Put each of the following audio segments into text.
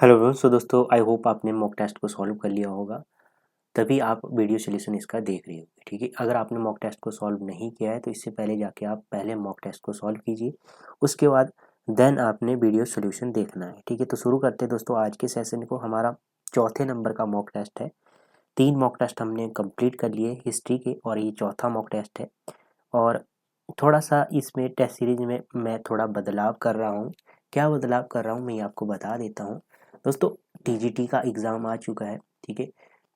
Hello everyone. So दोस्तों, I hope आपने mock test को सॉल्व कर लिया होगा, तभी आप वीडियो सोल्यूशन इसका देख रहे होंगे। ठीक है, अगर आपने मॉक टेस्ट को सॉल्व नहीं किया है तो इससे पहले जाके आप पहले मॉक टेस्ट को सॉल्व कीजिए, उसके बाद देन आपने वीडियो सोल्यूशन देखना है। ठीक है, तो शुरू करते हैं दोस्तों आज के सेशन को। हमारा चौथे नंबर का मॉक टेस्ट है। 3 मॉक टेस्ट हमने कंप्लीट कर लिए हिस्ट्री के, और ये चौथा मॉक टेस्ट है। और थोड़ा सा इसमें टेस्ट सीरीज में मैं थोड़ा बदलाव कर रहा हूँ। क्या बदलाव कर रहा हूँ मैं ये आपको बता देता हूँ। दोस्तों, टीजीटी का एग्ज़ाम आ चुका है। ठीक है,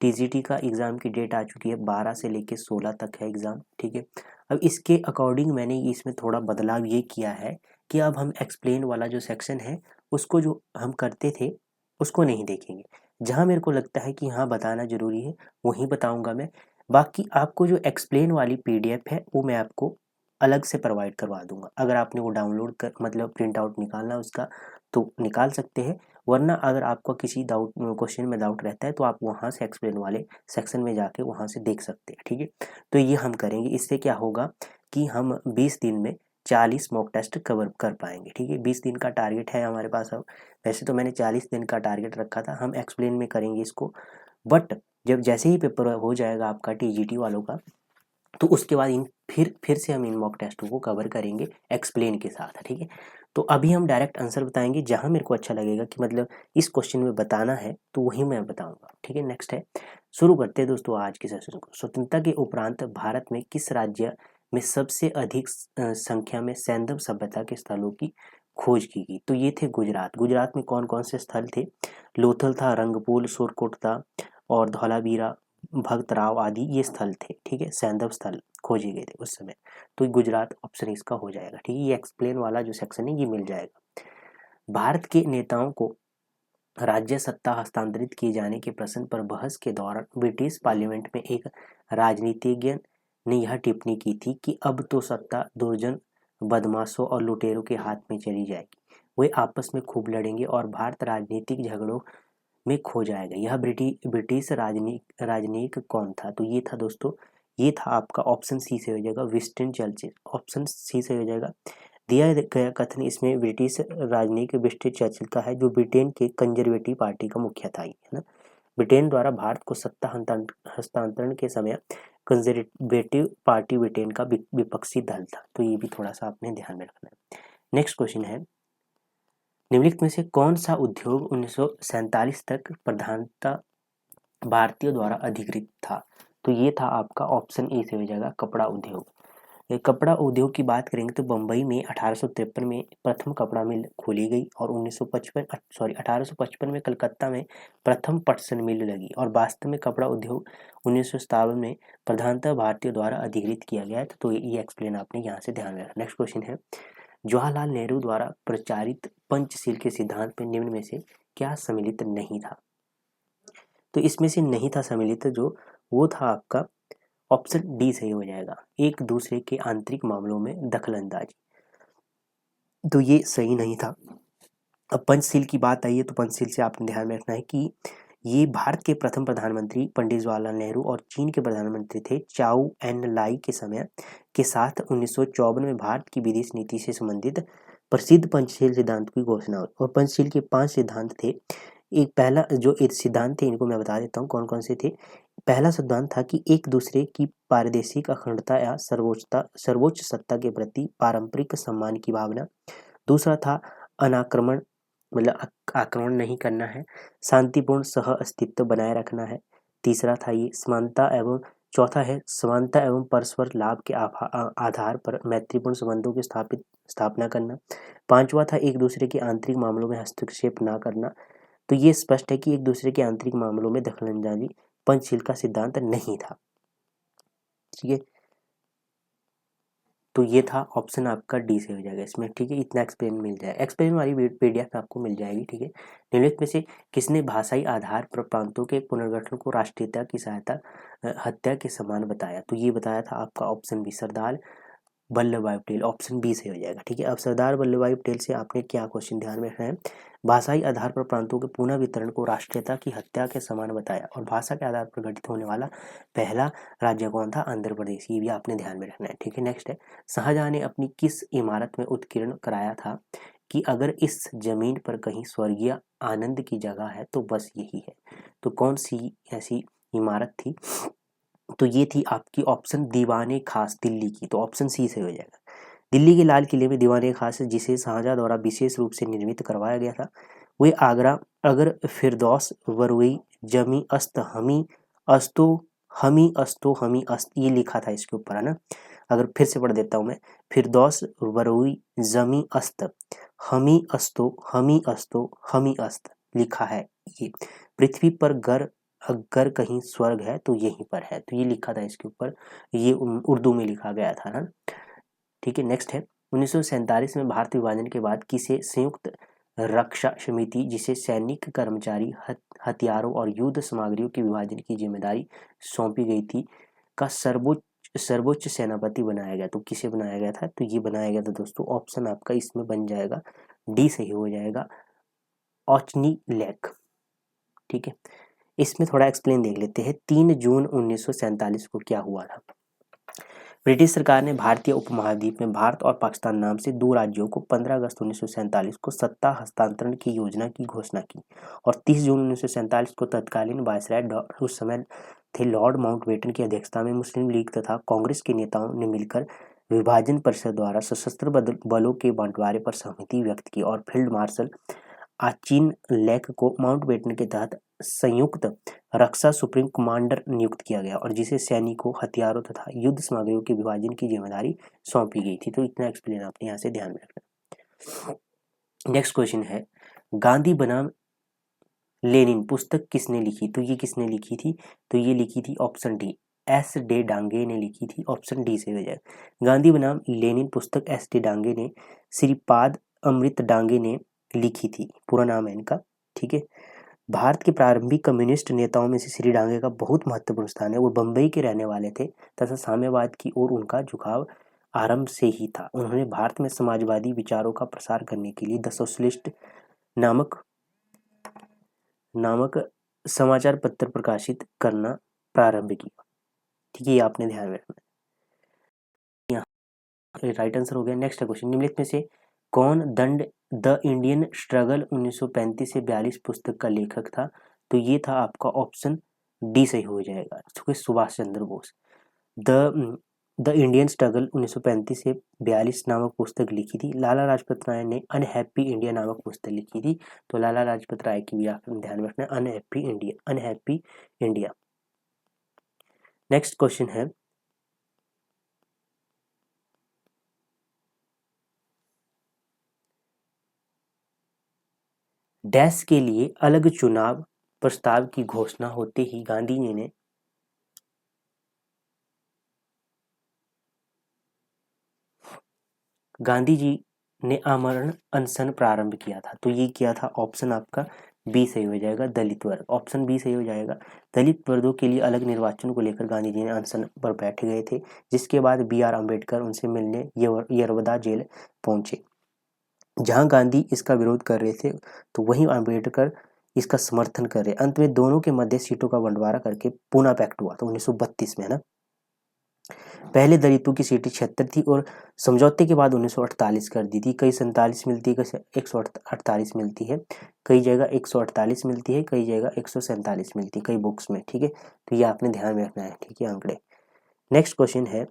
टीजीटी का एग्ज़ाम की डेट आ चुकी है, 12 से लेके 16 तक है एग्ज़ाम। ठीक है, अब इसके अकॉर्डिंग मैंने इसमें थोड़ा बदलाव ये किया है कि अब हम एक्सप्लेन वाला जो सेक्शन है उसको, जो हम करते थे उसको नहीं देखेंगे। जहाँ मेरे को लगता है कि हाँ बताना ज़रूरी है वहीं बताऊँगा मैं। बाकी आपको जो एक्सप्लेन वाली पीडीएफ है वो मैं आपको अलग से प्रोवाइड करवा दूंगा। अगर आपने वो डाउनलोड कर मतलब प्रिंट आउट निकालना उसका तो निकाल सकते हैं, वरना अगर आपको किसी डाउट क्वेश्चन में डाउट रहता है तो आप वहाँ से एक्सप्लेन वाले सेक्शन में जाके वहाँ से देख सकते हैं। ठीक है, तो ये हम करेंगे। इससे क्या होगा कि हम 20 दिन में 40 मॉक टेस्ट कवर कर पाएंगे। ठीक है, 20 दिन का टारगेट है हमारे पास। अब वैसे तो मैंने 40 दिन का टारगेट रखा था, हम एक्सप्लेन में करेंगे इसको। बट जब जैसे ही पेपर हो जाएगा आपका टीजीटी वालों का, तो उसके बाद इन फिर से हम इन मॉक टेस्टों को कवर करेंगे एक्सप्लेन के साथ। ठीक है, तो अभी हम डायरेक्ट आंसर बताएंगे, जहां मेरे को अच्छा लगेगा कि मतलब इस क्वेश्चन में बताना है तो वही मैं बताऊंगा। ठीक है, नेक्स्ट है। शुरू करते हैं दोस्तों आज के सेशन को। स्वतंत्रता के उपरांत भारत में किस राज्य में सबसे अधिक संख्या में सैंधव सभ्यता के स्थलों की खोज की गई? तो ये थे गुजरात। गुजरात में कौन कौन से स्थल थे? लोथल था, रंगपुर, सुरकोट था, और धौलावीरा, भक्त राव आदि ये स्थल थे। ठीक है, सैंधव स्थल खोजे गए थे उस समय। तो गुजरात ऑप्शन इसका हो जाएगा। ठीक है, ये एक्सप्लेन वाला जो सेक्शन है ये मिल जाएगा। भारत के नेताओं को राज्य सत्ता हस्तांतरित किए जाने के प्रश्न पर बहस के दौरान ब्रिटिश पार्लियामेंट में एक राजनीतिज्ञ ने यह टिप्पणी की थी कि अब तो सत्ता दुर्जन बदमाशों और लुटेरों के हाथ में चली जाएगी। वे आपस में खूब लड़ेंगे और भारत राजनीतिक झगड़ों में खो जाएगा। यह ब्रिटिश राजनयिक कौन था? तो ये था दोस्तों, ये था आपका ऑप्शन सी से हो जाएगा विंस्टन चर्चिल। ऑप्शन सी से हो जाएगा। दिया गया कथन इसमें ब्रिटिश राजनयिक विंस्टन चर्चिल का है, जो ब्रिटेन के कंजर्वेटिव पार्टी का मुखिया था, है ना। ब्रिटेन द्वारा भारत को सत्ता हस्तांतरण के समय कंजर्वेटिव पार्टी ब्रिटेन का विपक्षी दल था। तो ये भी थोड़ा सा आपने ध्यान में रखना है। नेक्स्ट क्वेश्चन है, निम्नलिखित में से कौन सा उद्योग 1947 तक प्रधानता भारतीयों द्वारा अधिकृत था? तो ये था आपका ऑप्शन ए से हो जाएगा कपड़ा उद्योग। कपड़ा उद्योग की बात करेंगे तो बम्बई में 1853 में प्रथम कपड़ा मिल खोली गई, और 1855 में कलकत्ता में प्रथम पटसन मिल लगी, और वास्तव में कपड़ा उद्योग 1957 में प्रधानतः भारतीयों द्वारा अधिकृत किया गया था। तो ये एक्सप्लेन आपने यहाँ से ध्यान में रखना। नेक्स्ट क्वेश्चन है, जवाहरलाल नेहरू द्वारा प्रचारित पंचशील के सिद्धांत में निम्न में से क्या सम्मिलित नहीं था? तो इसमें से नहीं था सम्मिलित जो, वो था आपका ऑप्शन डी सही हो जाएगा, एक दूसरे के आंतरिक मामलों में दखलंदाजी। तो ये सही नहीं था। अब पंचशील की बात आई है तो पंचशील से आपने ध्यान में रखना है कि ये भारत के प्रथम प्रधानमंत्री पंडित जवाहरलाल नेहरू और चीन के प्रधानमंत्री थे चाउ एन लाई के समय के साथ 1954 में भारत की विदेश नीति से संबंधित प्रसिद्ध पंचशील सिद्धांत की घोषणा हुई। और पंचशील के 5 सिद्धांत थे। एक पहला जो एक सिद्धांत थे, इनको मैं बता देता हूँ कौन कौन से थे। पहला सिद्धांत था कि एक दूसरे की पारदेशिक अखंडता या सर्वोच्च सत्ता के प्रति पारंपरिक सम्मान की भावना। दूसरा था अनाक्रमण, मतलब आक्रमण नहीं करना है। शांतिपूर्ण सह अस्तित्व बनाए रखना है। तीसरा था ये समानता एवं चौथा है समानता एवं परस्पर लाभ के आधार पर मैत्रीपूर्ण संबंधों की स्थापना करना। पांचवा था एक दूसरे के आंतरिक मामलों में हस्तक्षेप ना करना। तो ये स्पष्ट है कि एक दूसरे के आंतरिक मामलों में दखलंदाजी पंचशील का सिद्धांत नहीं था। ठीक है, तो ये था ऑप्शन आपका डी से हो जाएगा इसमें। ठीक है, इतना एक्सप्लेन मिल जाएगा, एक्सप्लेन वाली पीडीएफ आपको मिल जाएगी। ठीक है, निम्नलिखित में से किसने भाषाई आधार पर प्रांतों के पुनर्गठन को राष्ट्रीयता की सहायता हत्या के समान बताया? तो ये बताया था आपका ऑप्शन बी सरदार वल्लभ भाई पटेल। ऑप्शन बी सही हो जाएगा। ठीक है, अब सरदार वल्लभ भाई पटेल से आपने क्या क्वेश्चन ध्यान में रखना है? भाषाई आधार पर प्रांतों के पुनः वितरण को राष्ट्रीयता की हत्या के समान बताया, और भाषा के आधार पर गठित होने वाला पहला राज्य कौन था? आंध्र प्रदेश। ये भी आपने ध्यान में रखना है। ठीक है, नेक्स्ट है, शाहजहां ने अपनी किस इमारत में उत्कीर्ण कराया था? कि अगर इस जमीन पर कहीं स्वर्गीय आनंद की जगह है तो बस यही है। तो कौन सी ऐसी इमारत थी? तो ये थी आपकी ऑप्शन दीवाने खास दिल्ली की, तो ऑप्शन सी से हो जाएगा। दिल्ली के लाल किले में दीवाने खास जिसे शाहजहां द्वारा विशेष रूप से निर्मित करवाया गया था, वे आगरा अगर फिरदौस वरुई जमी अस्त हमी अस्त ये लिखा था इसके ऊपर, है ना। अगर फिर से पढ़ देता हूँ मैं, फिरदौस वरुई जमी अस्त हमी अस्त लिखा है ये। पृथ्वी पर अगर कहीं स्वर्ग है तो यहीं पर है, तो ये लिखा था इसके ऊपर, ये उर्दू में लिखा गया था ना। ठीक है, नेक्स्ट है 1947 में भारत विभाजन के बाद किसे संयुक्त रक्षा समिति, जिसे सैनिक कर्मचारी हथियारों और युद्ध सामग्रियों के विभाजन की जिम्मेदारी सौंपी गई थी, का सर्वोच्च सेनापति बनाया गया? तो किसे बनाया गया था? तो ये बनाया गया था दोस्तों, ऑप्शन आपका इसमें बन जाएगा डी सही हो जाएगा, ऑचनी लेक। ठीक है, इसमें थोड़ा एक्सप्लेन देख लेते हैं। 3 जून 1947 को क्या हुआ था? ब्रिटिश सरकार ने भारतीय उपमहाद्वीप में भारत और पाकिस्तान नाम से 2 राज्यों को 15 अगस्त 1947 को सत्ता हस्तांतरण की योजना की घोषणा की और 30 जून 1947 को तत्कालीन वायसराय उस समय थे लॉर्ड माउंटबेटन की अध्यक्षता में मुस्लिम लीग तथा कांग्रेस के नेताओं ने मिलकर विभाजन परिषद द्वारा सशस्त्र बलों के बंटवारे पर सहमति व्यक्त की और फील्ड मार्शल आचिन लेक को माउंटबेटन के तहत संयुक्त रक्षा सुप्रीम कमांडर नियुक्त किया गया और जिसे सैनिकों, हथियारों तथा युद्ध सामग्रियों के विभाजन की जिम्मेदारी सौंपी गई थी। तो इतना एक्सप्लेन आपने यहाँ से ध्यान में रखना। नेक्स्ट क्वेश्चन है, गांधी बनाम लेनिन पुस्तक किसने लिखी? तो ये किसने लिखी थी? तो ये लिखी थी option D, S day Dange ने लिखी थी, ऑप्शन डी से हो जाएगा। गांधी बनाम लेनिन पुस्तक एस डे डांगे ने, श्रीपाद अमृत डांगे ने लिखी थी, पूरा नाम है इनका। ठीक है, भारत के प्रारंभिक कम्युनिस्ट नेताओं में से श्री डांगे का बहुत महत्वपूर्ण स्थान है। वो बम्बई के रहने वाले थे तथा साम्यवाद की ओर उनका झुकाव आरंभ से ही था। उन्होंने भारत में समाजवादी विचारों का प्रसार करने के लिए द सोशलिस्ट नामक समाचार पत्र प्रकाशित करना प्रारंभ किया। ठीक है, ये आपने ध्यान में रखना। यहाँ राइट आंसर हो गया। नेक्स्ट क्वेश्चन, निम्नलिखित में से कौन द इंडियन स्ट्रगल 1935 से 42 पुस्तक का लेखक था? तो ये था आपका ऑप्शन डी सही हो जाएगा, Subhash Chandra Bose. The Indian struggle 1935 से 42 नामक पुस्तक लिखी थी। लाला लाजपत राय ने अनहैप्पी इंडिया नामक पुस्तक लिखी थी। तो लाला लाजपत राय की भी आप ध्यान में रखना, अनहैप्पी इंडिया। नेक्स्ट क्वेश्चन है, डैश के लिए अलग चुनाव प्रस्ताव की घोषणा होते ही गांधी जी ने आमरण अनशन प्रारंभ किया था। तो ये किया था, ऑप्शन आपका बी सही हो जाएगा, दलित वर्ग, ऑप्शन बी सही हो जाएगा। दलित वर्गों के लिए अलग निर्वाचन को लेकर गांधी जी ने अनशन पर बैठ गए थे, जिसके बाद BR अम्बेडकर उनसे मिलने यरवदा जेल पहुंचे। जहां गांधी इसका विरोध कर रहे थे तो वहीं अम्बेडकर इसका समर्थन कर रहे। अंत में दोनों के मध्य सीटों का बंटवारा करके पूना पैक्ट हुआ था 1932 में, है ना। पहले दलितों की सीटें 76 थी और समझौते के बाद 1948 कर दी थी। कई 47 मिलती है, कई 148 मिलती है, कई जगह 148 मिलती है, कई जगह 147 मिलती है कई बुक्स में। ठीक है, तो ये आपने ध्यान में रखना है। ठीक है, आंकड़े। नेक्स्ट क्वेश्चन है,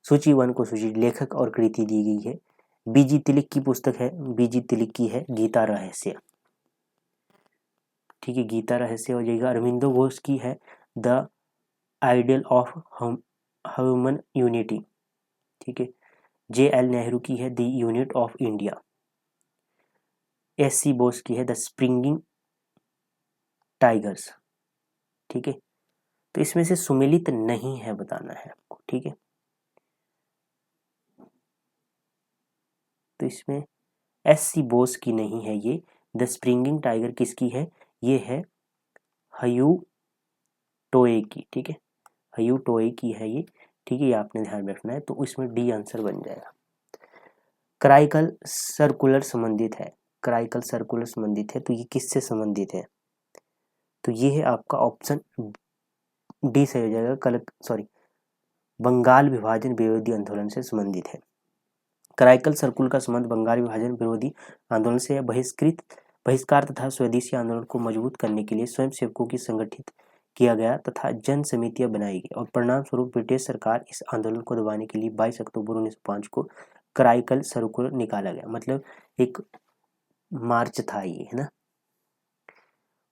सूची 1 को सूची लेखक और कृति दी गई है। बीजी तिलक की पुस्तक है, बीजी तिलक की है गीता रहस्य। ठीक है, गीता रहस्य हो जाएगा। अरविंदो घोष की है the ideal of human unity. ठीक है, JL नेहरू की है the unit of India. SC Bose की है द स्प्रिंगिंग टाइगर्स। ठीक है, तो इसमें से सुमेलित नहीं है बताना है आपको। ठीक है, तो इसमें SC बोस की नहीं है ये। द स्प्रिंगिंग टाइगर किसकी है? ये है हयू टोए की। ठीक है, हयू टोए की है ये। ठीक है, ये आपने ध्यान में रखना है। तो इसमें डी आंसर बन जाएगा। क्राइकल सर्कुलर संबंधित है, क्राइकल सर्कुलर संबंधित है, तो ये किससे संबंधित है? तो ये है आपका ऑप्शन डी से हो जाएगा, बंगाल विभाजन विरोधी आंदोलन से संबंधित है। कराईकल सर्कुलर का संबंध बंगाल विभाजन विरोधी आंदोलन से है। बहिष्कार तथा स्वदेशी आंदोलन को मजबूत करने के लिए स्वयंसेवकों की संगठित किया गया तथा जन समितियां बनाई गई और परिणाम स्वरूप ब्रिटिश सरकार इस आंदोलन को दबाने के लिए 22 अक्टूबर 1905 को कराईकल सर्कुलर निकाला गया। मतलब एक मार्च था ये, है ना।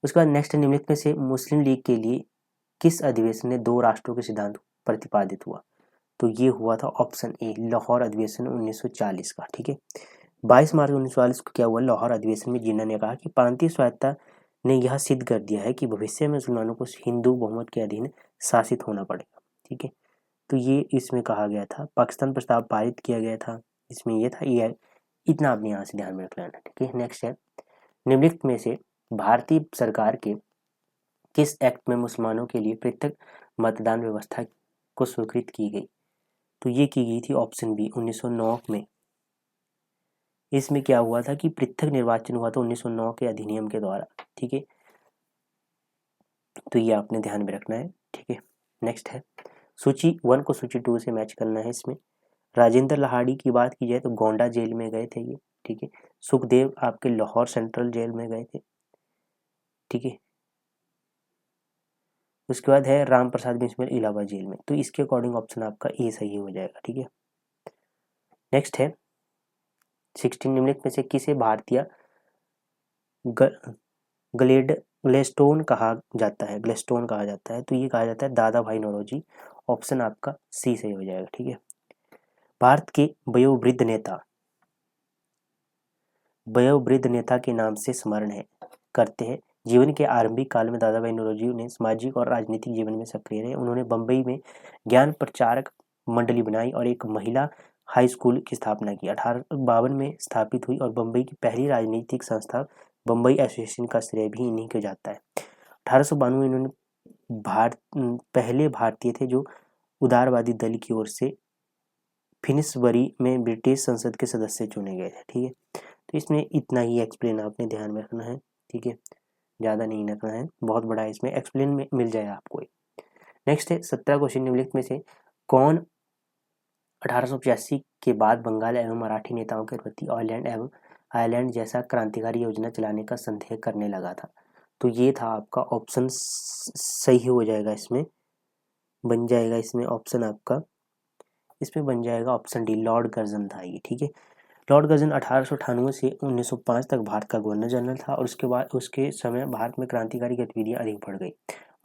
उसके बाद नेक्स्ट, निम्नलिखित में से मुस्लिम लीग के लिए किस अधिवेशन ने 2 राष्ट्रों के सिद्धांत प्रतिपादित हुआ? तो ये हुआ था ऑप्शन ए, लाहौर अधिवेशन 1940 का। ठीक है, 22 मार्च 1940 को क्या हुआ, लाहौर अधिवेशन में जिन्ना ने कहा कि प्रांतीय स्वायत्तता ने यह सिद्ध कर दिया है कि भविष्य में मुसलमानों को हिंदू बहुमत के अधीन शासित होना पड़ेगा। ठीक है, तो ये इसमें कहा गया था। पाकिस्तान प्रस्ताव पारित किया गया था, इसमें ये था। ये इतना आपने यहाँ से ध्यान में रख लेना। ठीक है, नेक्स्ट है, निम्नलिखित में से भारतीय सरकार के किस एक्ट में मुसलमानों के लिए पृथक मतदान व्यवस्था को स्वीकृत की गई? तो ये की गई थी ऑप्शन बी, 1909 में। इसमें क्या हुआ था कि पृथक निर्वाचन हुआ था 1909 के अधिनियम के द्वारा। ठीक है, तो ये आपने ध्यान में रखना है। ठीक है, नेक्स्ट है, सूची 1 को सूची 2 से मैच करना है। इसमें राजेंद्र लाहाड़ी की बात की जाए तो गोंडा जेल में गए थे ये। ठीक है, सुखदेव आपके लाहौर सेंट्रल जेल में गए थे। ठीक है, उसके बाद है राम प्रसाद बिस्मिल इलाहाबाद जेल में। तो इसके अकॉर्डिंग ऑप्शन आपका ए सही हो जाएगा। ठीक है, नेक्स्ट है 16, निम्नलिखित में से किसे भारतीय ग्लेस्टोन कहा जाता है? ग्लेस्टोन कहा जाता है, तो ये कहा जाता है दादा भाई नौरोजी। ऑप्शन आपका सी सही हो जाएगा। ठीक है, भारत के वयोवृद्ध नेता के नाम से स्मरण है करते हैं। जीवन के आरंभिक काल में दादा भाई नौरोजी ने सामाजिक और राजनीतिक जीवन में सक्रिय रहे। उन्होंने बम्बई में ज्ञान प्रचारक मंडली बनाई और एक महिला हाई स्कूल की स्थापना की। 1852 में स्थापित हुई और बम्बई की पहली राजनीतिक संस्था बम्बई एसोसिएशन का श्रेय भी इन्हीं को जाता है। 1892 में इन्होंने पहले भारतीय थे जो उदारवादी दल की ओर से फिनिसबरी में ब्रिटिश संसद के सदस्य चुने गए थे। ठीक है, तो इसमें इतना ही एक्सप्लेन आपने ध्यान में रखना है। ठीक है, ज़्यादा नहीं रखना है, बहुत बड़ा इसमें एक्सप्लेन में मिल जाएगा आपको। नेक्स्ट है 17 क्वेश्चन, निम्नलिखित में से कौन 1885 के बाद बंगाल एवं मराठी नेताओं के प्रति आयरलैंड जैसा क्रांतिकारी योजना चलाने का संदेह करने लगा था? तो ये था आपका ऑप्शन सही हो जाएगा। इसमें बन जाएगा, इसमें ऑप्शन आपका इसमें बन जाएगा ऑप्शन डी, लॉर्ड कर्जन था ये। ठीक है, लॉर्ड कर्जन 1898 से 1905 तक भारत का गवर्नर जनरल था और उसके बाद उसके समय भारत में क्रांतिकारी गतिविधियां अधिक बढ़ गई।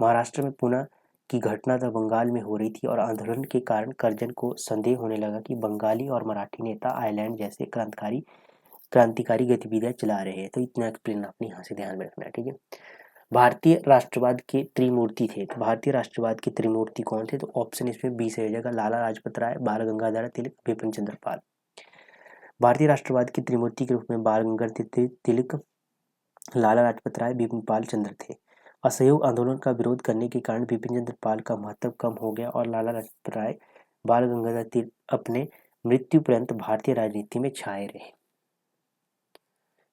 महाराष्ट्र में पुणे की घटना तब बंगाल में हो रही थी और आंदोलन के कारण कर्जन को संदेह होने लगा कि बंगाली और मराठी नेता आयरलैंड जैसे क्रांतिकारी गतिविधियां चला रहे हैं। तो इतना एक्सप्लेन आपने यहाँ से ध्यान में रखना है। ठीक है, भारतीय राष्ट्रवाद के त्रिमूर्ति थे, तो भारतीय राष्ट्रवाद के त्रिमूर्ति कौन थे? तो ऑप्शन इसमें बी से हो जाएगा, लाला लाजपत राय, बाल गंगाधर तिलक, बिपिन चंद्र पाल। भारतीय राष्ट्रवाद की त्रिमूर्ति के रूप में बाल गंगाधर तिलक, लाला लाजपत राय, बिपिन पाल चंद्र थे। असहयोग आंदोलन का विरोध करने के कारण बिपिन चंद्र पाल का महत्व कम हो गया और लाला लाजपत राय, बाल गंगाधर तिलक अपने मृत्यु पर्यंत भारतीय राजनीति में छाए रहे।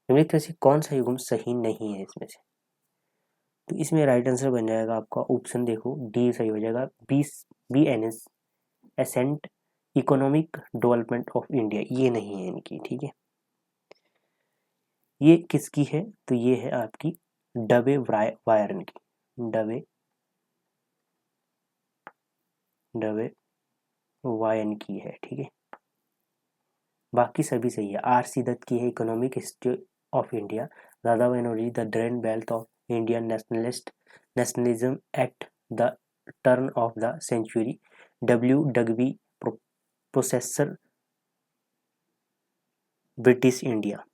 निम्नलिखित में से कौन सा युग्म सही नहीं है इसमें से? तो इसमें राइट आंसर बन जाएगा आपका ऑप्शन देखो डी सही हो जाएगा, B N S ascent economic development of India, ये नहीं है इनकी। ठीक है, ये किसकी है? तो ये है आपकी डबे वायरन की, डबे वायन की है। ठीक है, बाकी सभी सही है। आर सी दत्त की है economic history of India, Dadabhai Naoroji the grand wealth of Indian nationalism at the turn of the century, W Digby prosperous British India.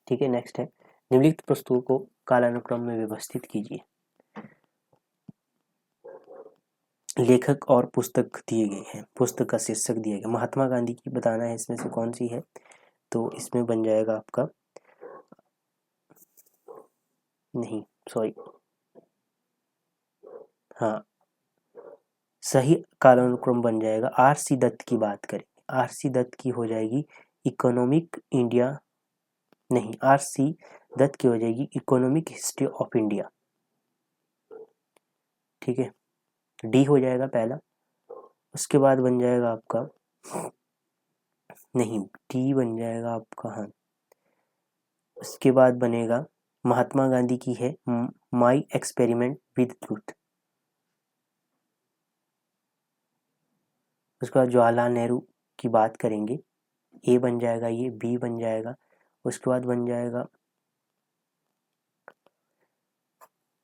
ठीक है, नेक्स्ट है, निम्नलिखित प्रस्तुतों को कालानुक्रम में व्यवस्थित कीजिए। लेखक और पुस्तक दिए गए हैं, पुस्तक का शीर्षक दिया गया, महात्मा गांधी की बताना है इसमें से कौन सी है। तो इसमें बन जाएगा आपका, नहीं सॉरी, हाँ सही कालानुक्रम बन जाएगा, आर सी दत्त की बात करें, आर सी दत्त की हो जाएगी इकोनॉमिक इंडिया, नहीं आर सी दत्त की हो जाएगी इकोनॉमिक हिस्ट्री ऑफ इंडिया। ठीक है, डी हो जाएगा पहला। उसके बाद बन जाएगा आपका नहीं, टी बन जाएगा आपका, हाँ। उसके बाद बनेगा महात्मा गांधी की है माई एक्सपेरिमेंट विद ट्रूथ। उसके बाद जवाहरलाल नेहरू की बात करेंगे, ए बन जाएगा, ये बी बन जाएगा। उसके बाद बन जाएगा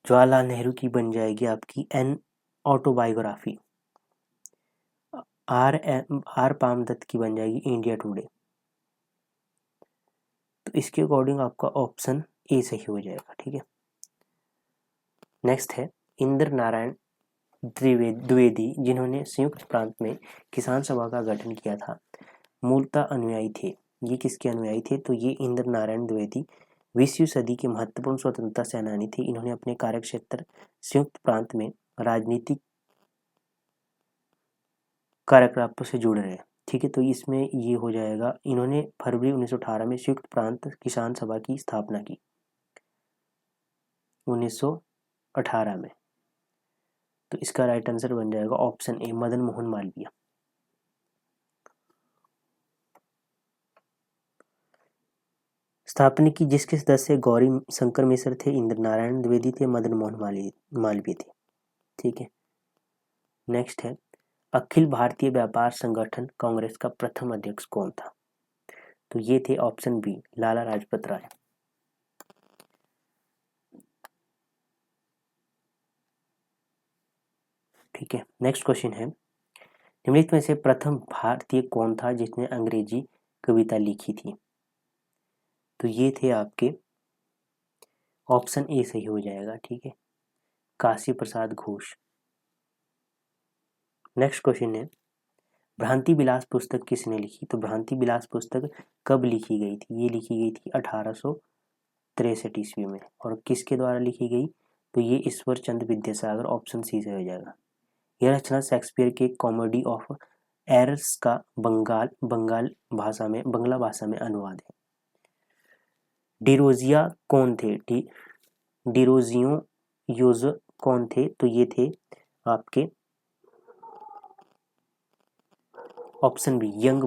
जवाहरलाल नेहरू की बन जाएगी आपकी एन ऑटोबायोग्राफी। आर पामदत्त की बन जाएगी इंडिया टुडे। तो इसके अकॉर्डिंग आपका ऑप्शन ए सही हो जाएगा, ठीक है। नेक्स्ट है इंद्र नारायण द्विवेदी, जिन्होंने संयुक्त प्रांत में किसान सभा का गठन किया था, मूलतः अनुयायी थे। ये किसके अनुयायी थे? तो ये इंद्र नारायण द्विवेदी 20वीं सदी के महत्वपूर्ण स्वतंत्रता सेनानी थे। इन्होंने अपने कार्यक्षेत्र संयुक्त प्रांत में राजनीतिक कार्यकलापों से जुड़ रहे, ठीक है। तो इसमें ये हो जाएगा, इन्होंने फरवरी 1918 में संयुक्त प्रांत किसान सभा की स्थापना की, 1918 में। तो इसका राइट आंसर बन जाएगा ऑप्शन ए, मदन मोहन मालवीय। स्थापना की जिसके सदस्य गौरी शंकर मिश्र थे, इंद्र नारायण द्विवेदी थे, मदन मोहन मालवीय थे, ठीक है। नेक्स्ट है अखिल भारतीय व्यापार संगठन कांग्रेस का प्रथम अध्यक्ष कौन था? तो ये थे ऑप्शन बी, लाला लाजपत राय। ठीक है। नेक्स्ट क्वेश्चन है निम्नलिखित में से प्रथम भारतीय कौन था जिसने अंग्रेजी कविता लिखी थी? तो ये थे आपके ऑप्शन ए सही हो जाएगा, ठीक है, काशी प्रसाद घोष। नेक्स्ट क्वेश्चन है भ्रांति विलास पुस्तक किसने लिखी? तो भ्रांति विलास पुस्तक कब लिखी गई थी? ये लिखी गई थी 1863 ईस्वी में। और किसके द्वारा लिखी गई? तो ये ईश्वर चंद्र विद्यासागर, ऑप्शन सी से हो जाएगा। यह रचना शेक्सपियर के कॉमेडी ऑफ एरर्स का बंगला भाषा में अनुवाद है। डिरोजिया कौन थे? डिरोजियो यूज कौन थे? तो ये थे आपके ऑप्शन बी, यंग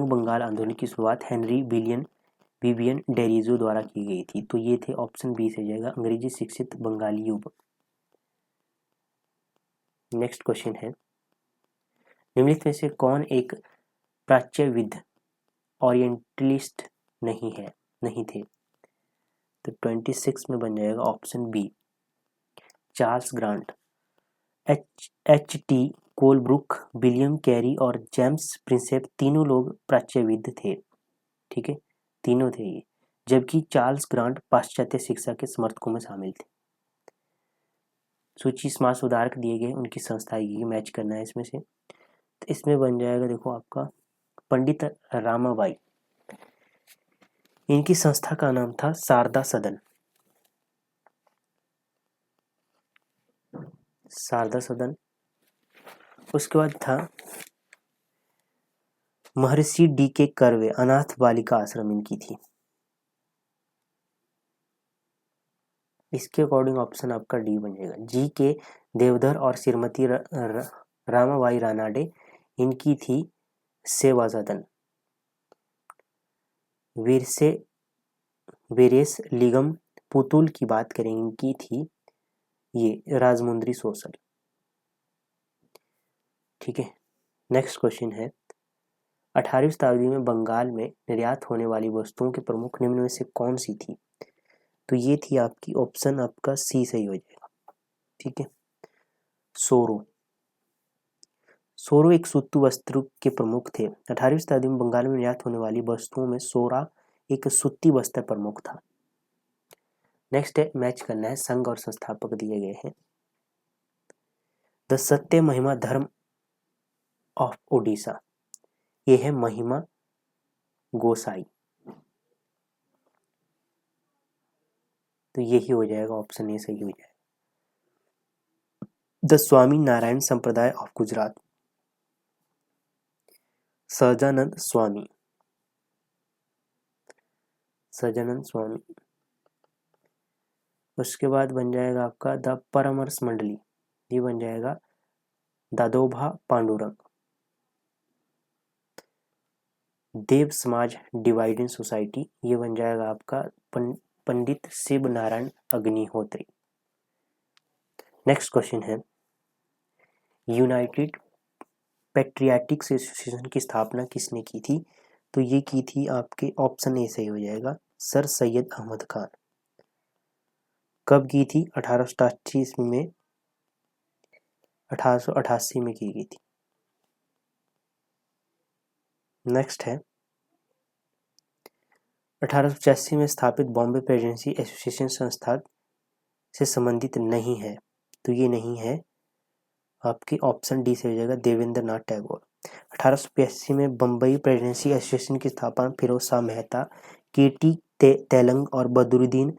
बंगाल आंदोलन की शुरुआत हेनरी विवियन डेरिजो द्वारा की गई थी। तो ये थे ऑप्शन बी से जाएगा, अंग्रेजी शिक्षित बंगाली युवक। नेक्स्ट क्वेश्चन है निम्नलिखित में से कौन एक प्राच्यविद ओरिएंटलिस्ट नहीं थे? तो 26 में बन जाएगा option B, Charles Grant. H T Colebrooke, William Carey और जेम्स प्रिंसेप तीनों लोग प्राच्यविद थे, ठीक है, तीनों थे ये। जबकि चार्ल्स ग्रांट पाश्चात्य शिक्षा के समर्थकों में शामिल थे। सूची समाज सुधारक दिए गए, उनकी संस्था ये मैच करना है इसमें से। तो इसमें बन जाएगा देखो आपका पंडित रामाबाई, इनकी संस्था का नाम था शारदा सदन। उसके बाद था महर्षि डी के कर्वे, अनाथ बालिका आश्रम इनकी थी। इसके अकॉर्डिंग ऑप्शन आपका डी बन जाएगा। जी के देवधर और श्रीमती रामाबाई रानाडे, इनकी थी सेवा सदन। वीरेश लिगम पुतुल की बात करें, इनकी थी ये राजमुंद्री सोशल, ठीक है। नेक्स्ट क्वेश्चन है 18वीं शताब्दी में बंगाल में निर्यात होने वाली वस्तुओं के प्रमुख निम्न में से कौन सी थी? तो ये थी आपकी ऑप्शन आपका सी सही हो जाएगा, ठीक है। सोरो एक सूती वस्त्र के प्रमुख थे। 18वीं शताब्दी में बंगाल में निर्यात होने वाली वस्तुओं में सोरा एक सूती वस्त्र प्रमुख था। नेक्स्ट है मैच करना है, संघ और संस्थापक दिए गए हैं। द सत्य महिमा धर्म ऑफ ओडिशा, ये है महिमा गोसाई। तो यही हो जाएगा, ऑप्शन ए सही हो जाएगा। द स्वामी नारायण संप्रदाय ऑफ गुजरात, सहजानंद स्वामी। उसके बाद बन जाएगा आपका द परामर्श मंडली, ये बन जाएगा दादोभा पांडुरंग। देव समाज डिवाइडेड सोसाइटी, ये बन जाएगा आपका पंडित शिव नारायण अग्निहोत्री। नेक्स्ट क्वेश्चन है, यूनाइटेड पैट्रियाटिक्स एसोसिएशन की स्थापना किसने की थी? तो ये की थी आपके ऑप्शन ए सही हो जाएगा, सर सैयद अहमद खान। कब की थी? 1888 ईस्वी में, 1888 में की गई थी। नेक्स्ट है, 1885 में स्थापित बॉम्बे प्रेसिडेंसी एसोसिएशन संस्था से संबंधित नहीं है, तो ये नहीं है, आपकी ऑप्शन डी से हो जाएगा, देवेंद्र नाथ टैगोर। 1885 में बम्बई प्रेसिडेंसी एसोसिएशन की स्थापना फिरोज शाह मेहता, केटी तेलंग और बदरुद्दीन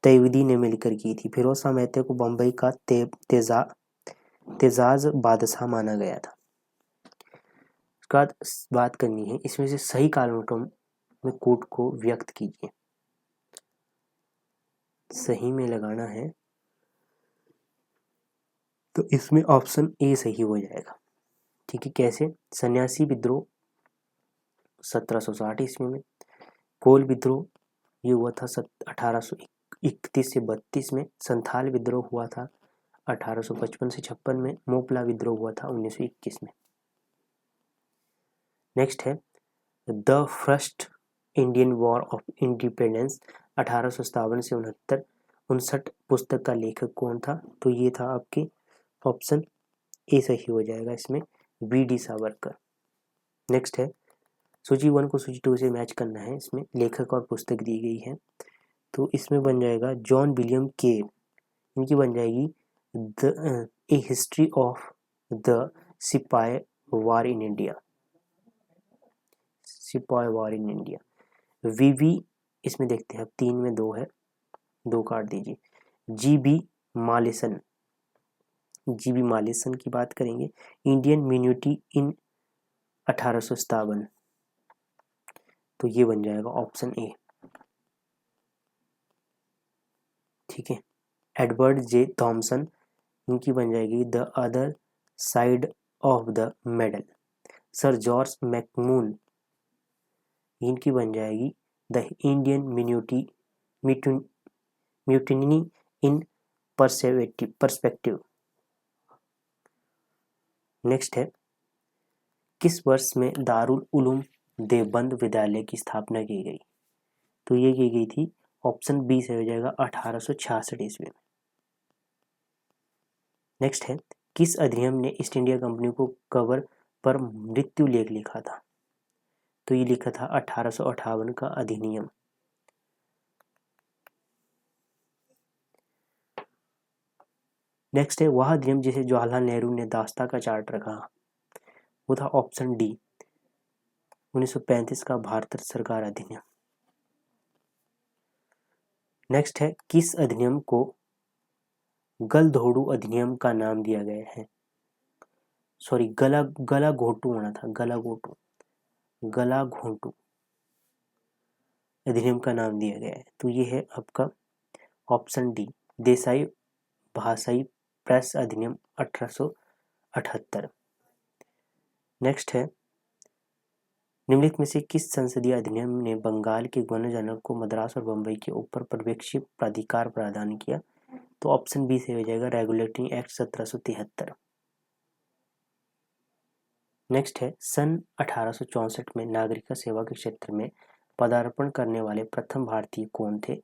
तैयबी ने मिलकर की थी। फिरोज शाह मेहता को बम्बई का तेजाज बादशाह माना गया था। उसके बाद बात करनी है, इसमें से सही कारणों में कोट को व्यक्त कीजिए। सही में लगाना है तो इसमें ऑप्शन ए सही हो जाएगा। ठीक है, कैसे? सन्यासी विद्रोह 1760 ईस्वी में, कोल विद्रोह ये हुआ था 1831 से 32 में, संथाल विद्रोह हुआ था 1855 से 56 में, मोपला विद्रोह हुआ था 1921 में। नेक्स्ट है, the first Indian war of independence 1857 से 59 पुस्तक का लेखक कौन था? तो ये था आपके ऑप्शन ए सही हो जाएगा इसमें, वी.डी. सावरकर। नेक्स्ट है, सूची 1 को सूची 2 से मैच करना है, इसमें लेखक और पुस्तक दी गई है, तो इसमें बन जाएगा जॉन विलियम केर, इनकी बन जाएगी ए हिस्ट्री ऑफ द सिपाही वार इन इंडिया, सिपाही वार इन इंडिया। वी इसमें देखते हैं, अब 3 में 2 है, 2 काट दीजिए। जी.बी. मालेसन की बात करेंगे, इंडियन मिन्यूटी इन 1857, तो ये बन जाएगा ऑप्शन ए। ठीक है, एडवर्ड जे थॉमसन, इनकी बन जाएगी the other side of the medal. Sir George MacMunn, इनकी बन जाएगी the Indian mutiny in perspective. Next है, किस वर्ष में दारुल उलूम देवबंद विद्यालय की स्थापना की गई? तो ये की गई थी, ऑप्शन बी से हो जाएगा 1866 ईस्वी में। नेक्स्ट है, किस अधिनियम ने ईस्ट इंडिया कंपनी को कवर पर मृत्यु लेख लिखा था? तो ये लिखा था 1858 का अधिनियम। नेक्स्ट है, वह अधिनियम जिसे जवाहरलाल नेहरू ने दास्ता का चार्ट रखा, वो था ऑप्शन डी, 1935 का भारत सरकार अधिनियम। नेक्स्ट है, किस अधिनियम को गलघोटू अधिनियम का नाम दिया गया है? सॉरी, गलाघोटू होना था, गलाघोटू अधिनियम का नाम दिया गया है, तो ये है आपका ऑप्शन डी, देसाई भाषाई प्रेस अधिनियम 1878। नेक्स्ट है, निम्नलिखित में से किस संसदीय अधिनियम ने बंगाल के गवर्नर जनरल को मद्रास और बम्बई के ऊपर पर्यवेक्षी प्राधिकार प्रदान किया? तो ऑप्शन बी से हो जाएगा, रेगुलेटिंग एक्ट 1773। नेक्स्ट है, सन 1864 में नागरिक सेवा के क्षेत्र में पदार्पण करने वाले प्रथम भारतीय कौन थे?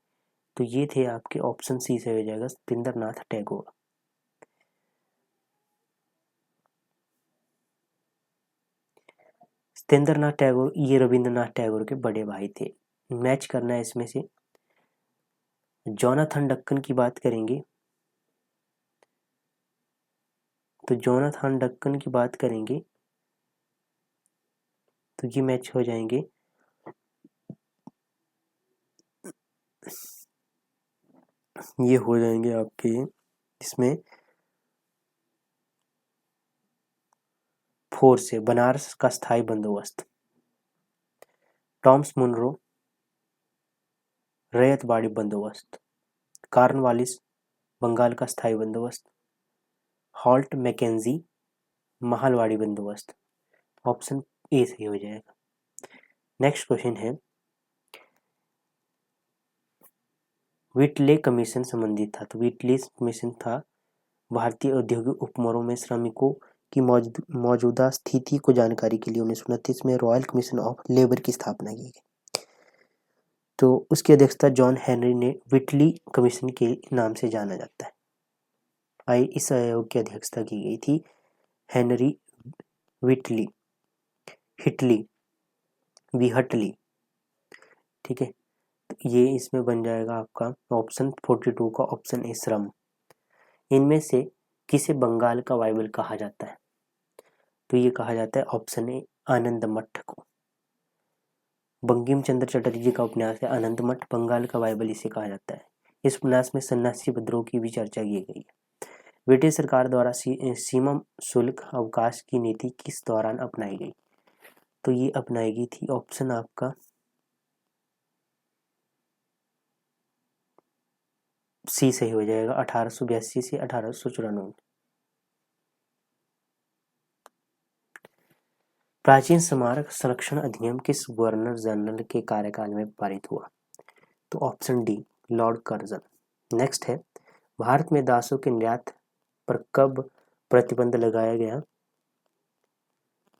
तो ये थे आपके ऑप्शन सी से हो जाएगा, सत्येंद्र नाथ टैगोर। सत्येंद्र नाथ टैगोर ये रविंद्रनाथ टैगोर के बड़े भाई थे। मैच करना है इसमें से। जोनाथन डक्कन की बात करेंगे तो जोनाथन डक्कन की बात करेंगे तो ये मैच हो जाएंगे, ये हो जाएंगे आपके इसमें 4 से, बनारस का स्थायी बंदोबस्त, टॉम्स मुनरो रैयतवाड़ी बंदोबस्त, कॉर्नवालिस बंगाल का स्थायी बंदोबस्त, हॉल्ट मैकेंजी महलवाड़ी बंदोबस्त। ऑप्शन ए सही हो जाएगा। नेक्स्ट क्वेश्चन है, व्हिटले कमीशन संबंधित था। तो व्हिटले कमीशन था भारतीय औद्योगिक उपमरों में श्रमिकों की मौजूदा स्थिति को जानकारी के लिए 1929 में रॉयल कमीशन ऑफ लेबर की स्थापना की गई। तो उसकी अध्यक्षता जॉन हेनरी ने व्हिटली कमीशन के नाम से जाना जाता है। इस आयोग की अध्यक्षता की गई थी हेनरी व्हिटली, विहटली, ठीक है। तो ये इसमें बन जाएगा आपका ऑप्शन 42 का ऑप्शन ए श्रम। इनमें से किसे बंगाल का बाइबल कहा जाता है? तो ये कहा जाता है ऑप्शन ए आनंद मठ को। बंकिम चंद्र चटर्जी जी का उपन्यास है आनंद मठ, बंगाल का बाइबल इसे कहा जाता है। इस उपन्यास में सन्यासी विद्रोह की भी चर्चा की गई है। ब्रिटिश सरकार द्वारा सीमा शुल्क अवकाश की नीति किस दौरान अपनाई गई? तो ये अपनाई गई थी ऑप्शन आपका सी सही हो जाएगा, 1882 से 1894। प्राचीन स्मारक संरक्षण अधिनियम किस गवर्नर जनरल के कार्यकाल में पारित हुआ? तो option D Lord Curzon. Next है, भारत में दासों के निर्यात पर कब प्रतिबंध लगाया गया?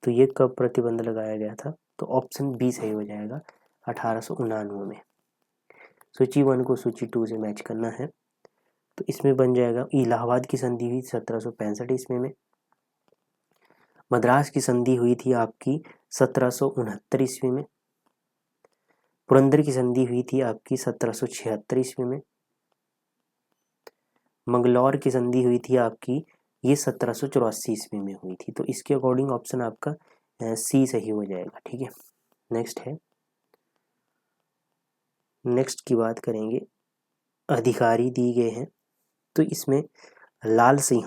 तो ये कब प्रतिबंध लगाया गया था? तो ऑप्शन बी सही हो जाएगा, 1899 में। सूची 1 को सूची 2 से मैच करना है। तो इसमें बन जाएगा इलाहाबाद की संधि हुई 1765 ईस्वी में। मद्रास की संधि हुई थी आपकी 1769 ईस्वी में। पुरंदर की संधि हुई थी आपकी 1776 ईस्वी में। मंगलौर की संधि हुई थी आपकी ये 1784 ईस्वी में हुई थी। तो इसके अकॉर्डिंग ऑप्शन आपका सी सही हो जाएगा, ठीक है। नेक्स्ट है, नेक्स्ट की बात करेंगे, अधिकारी दिए गए हैं। तो इसमें लाल सिंह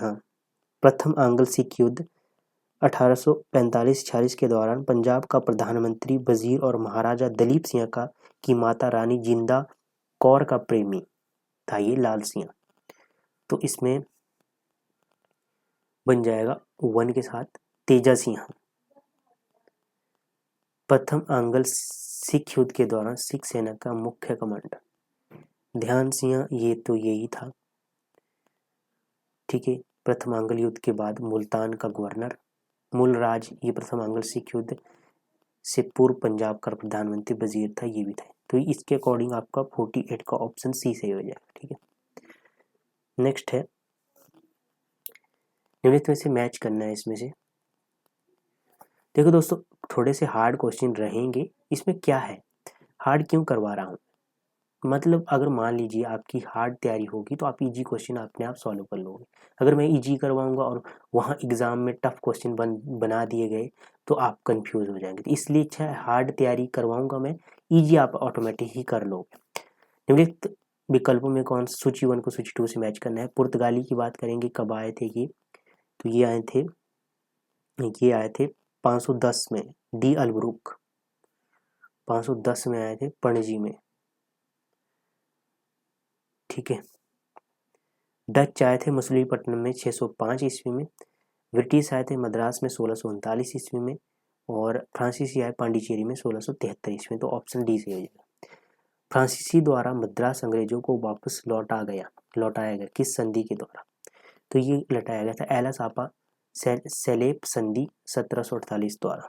प्रथम आंग्ल सिख युद्ध 1845-46 के दौरान पंजाब का प्रधानमंत्री वजीर और महाराजा दलीप सिंह का की माता रानी जिंदा कौर का प्रेमी था ये लाल सिंह। तो इसमें बन जाएगा 1 के साथ तेजा सिंह। प्रथम आंग्ल सिख युद्ध के दौरान सिख सेना का मुख्य कमांडर ध्यान सिंह, ये तो यही था, ठीक है। प्रथम आंग्ल युद्ध के बाद मुल्तान का गवर्नर मूलराज, ये प्रथम आंग्ल सिख युद्ध से पूर्व पंजाब का प्रधानमंत्री वजीर था, ये भी था। तो इसके अकॉर्डिंग आपका 48 का ऑप्शन सी सही हो जाएगा, ठीक है। नेक्स्ट है, निम्नलिखित में से मैच करना है इसमें से। देखो दोस्तों, थोड़े से हार्ड क्वेश्चन रहेंगे। इसमें क्या है, हार्ड क्यों करवा रहा हूँ, मतलब अगर मान लीजिए आपकी हार्ड तैयारी होगी तो आप इजी क्वेश्चन अपने आप सॉल्व कर लोगे। अगर मैं इजी करवाऊंगा और वहाँ एग्जाम में टफ क्वेश्चन बना दिए गए तो आप कंफ्यूज हो जाएंगे। तो इसलिए अच्छा है, हार्ड तैयारी करवाऊंगा मैं, इजी आप ऑटोमेटिक ही कर लोगे। निम्नलिखित विकल्पों में कौन, सूची 1 को सूची 2 से मैच करना है। पुर्तगाली की बात करेंगे, कब आए थे ये? तो ये आए थे 510 में, डी अलब्रुक 510 में आए थे पणजी में, ठीक है। डच आए थे मछलीपट्टनम में 605 ईस्वी में। ब्रिटिश आए थे मद्रास में 1639 ईस्वी में। और फ्रांसीसी आए पांडिचेरी में 1673 ईस्वी में। तो ऑप्शन डी से हो जाएगा। फ्रांसीसी द्वारा मद्रास अंग्रेजों को वापस लौटाया गया किस संधि के द्वारा? तो ये लौटाया गया था एला सापा सेलेप संधि 1748 द्वारा।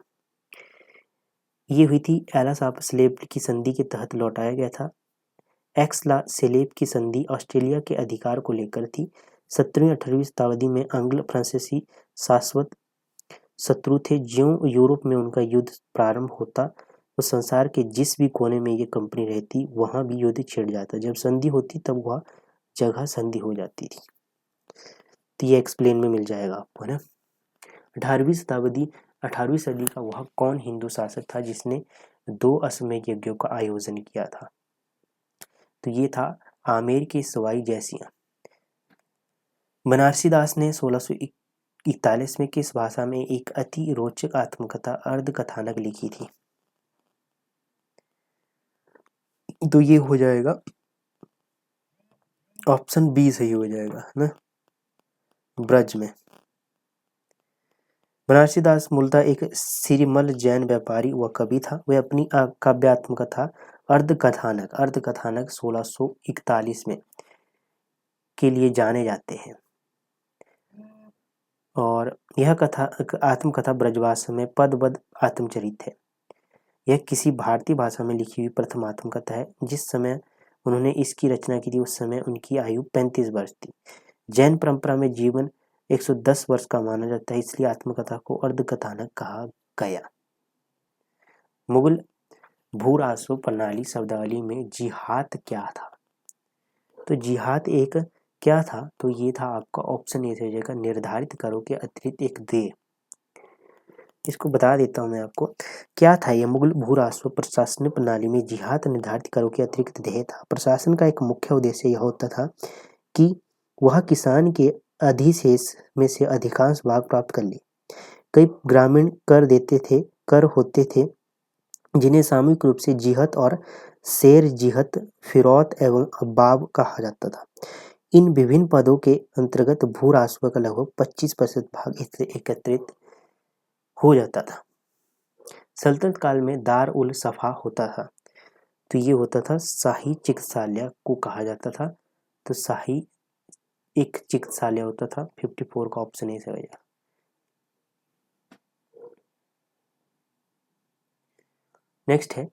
ये हुई थी एला सापा सेलेप की संधि के तहत लौटाया गया था। एक्सला सेलेब की संधि ऑस्ट्रेलिया के अधिकार को लेकर थी। 17वीं-18वीं शताब्दी में एंग्लो फ्रांसीसी शाश्वत शत्रु थे। ज्यों यूरोप में उनका युद्ध प्रारंभ होता तो संसार के जिस भी कोने में ये कंपनी रहती वहां भी युद्ध छिड़ जाता। जब संधि होती तब वह जगह संधि हो जाती थी। तो ये एक्सप्लेन में मिल जाएगा आपको, है ना। 18वीं सदी का वह कौन हिंदू शासक था जिसने 2 अश्वमेध यज्ञों का आयोजन किया था? तो ये था आमेर के सवाई जयसिंह। बनारसी दास ने 1641 में किस भाषा में एक अति रोचक आत्मकथा अर्ध कथानक लिखी थी? तो ये हो जाएगा ऑप्शन बी सही हो जाएगा ना, ब्रज में। बनारसी दास मूलतः एक सिरिमल जैन व्यापारी व कवि था। वह अपनी काव्यात्म कथा अर्धकथानक 1641 में के लिए जाने जाते हैं और यह कथा आत्मकथा ब्रजभाषा में पदबद्ध आत्मचरित है। यह किसी भारतीय भाषा में लिखी हुई प्रथम आत्मकथा है। जिस समय उन्होंने इसकी रचना की थी उस समय उनकी आयु 35 वर्ष थी। जैन परंपरा में जीवन 110 वर्ष का माना जाता है, इसलिए आत्मकथा को अर्धकथानक कहा गया। मुगल भूरासो प्रणाली शब्दावली में जिहाद क्या था? तो जिहाद एक क्या था? तो ये था आपका ऑप्शन ए हो जाएगा, निर्धारित करो के अतिरिक्त एक देय। इसको बता देता हूँ मैं आपको क्या था ये। मुगल भूरासो प्रशासन प्रणाली में जिहाद निर्धारित करो के अतिरिक्त देय था। प्रशासन का एक मुख्य उद्देश्य यह होता था कि वह किसान के अधिशेष में से अधिकांश भाग प्राप्त कर ले। कई ग्रामीण कर होते थे जिन्हें सामूहिक रूप से जिहत और शेर जिहत, फिरौत एवं अब्बाब कहा जाता था। इन विभिन्न पदों के अंतर्गत भू राजस्व का लगभग 25% भाग एकत्रित हो जाता था। सल्तनत काल में दार उल सफा होता था, तो ये होता था शाही चिकित्सालय को कहा जाता था। तो शाही एक चिकित्सालय होता था। 54 का ऑप्शन ए से हो जाएगा। नेक्स्ट है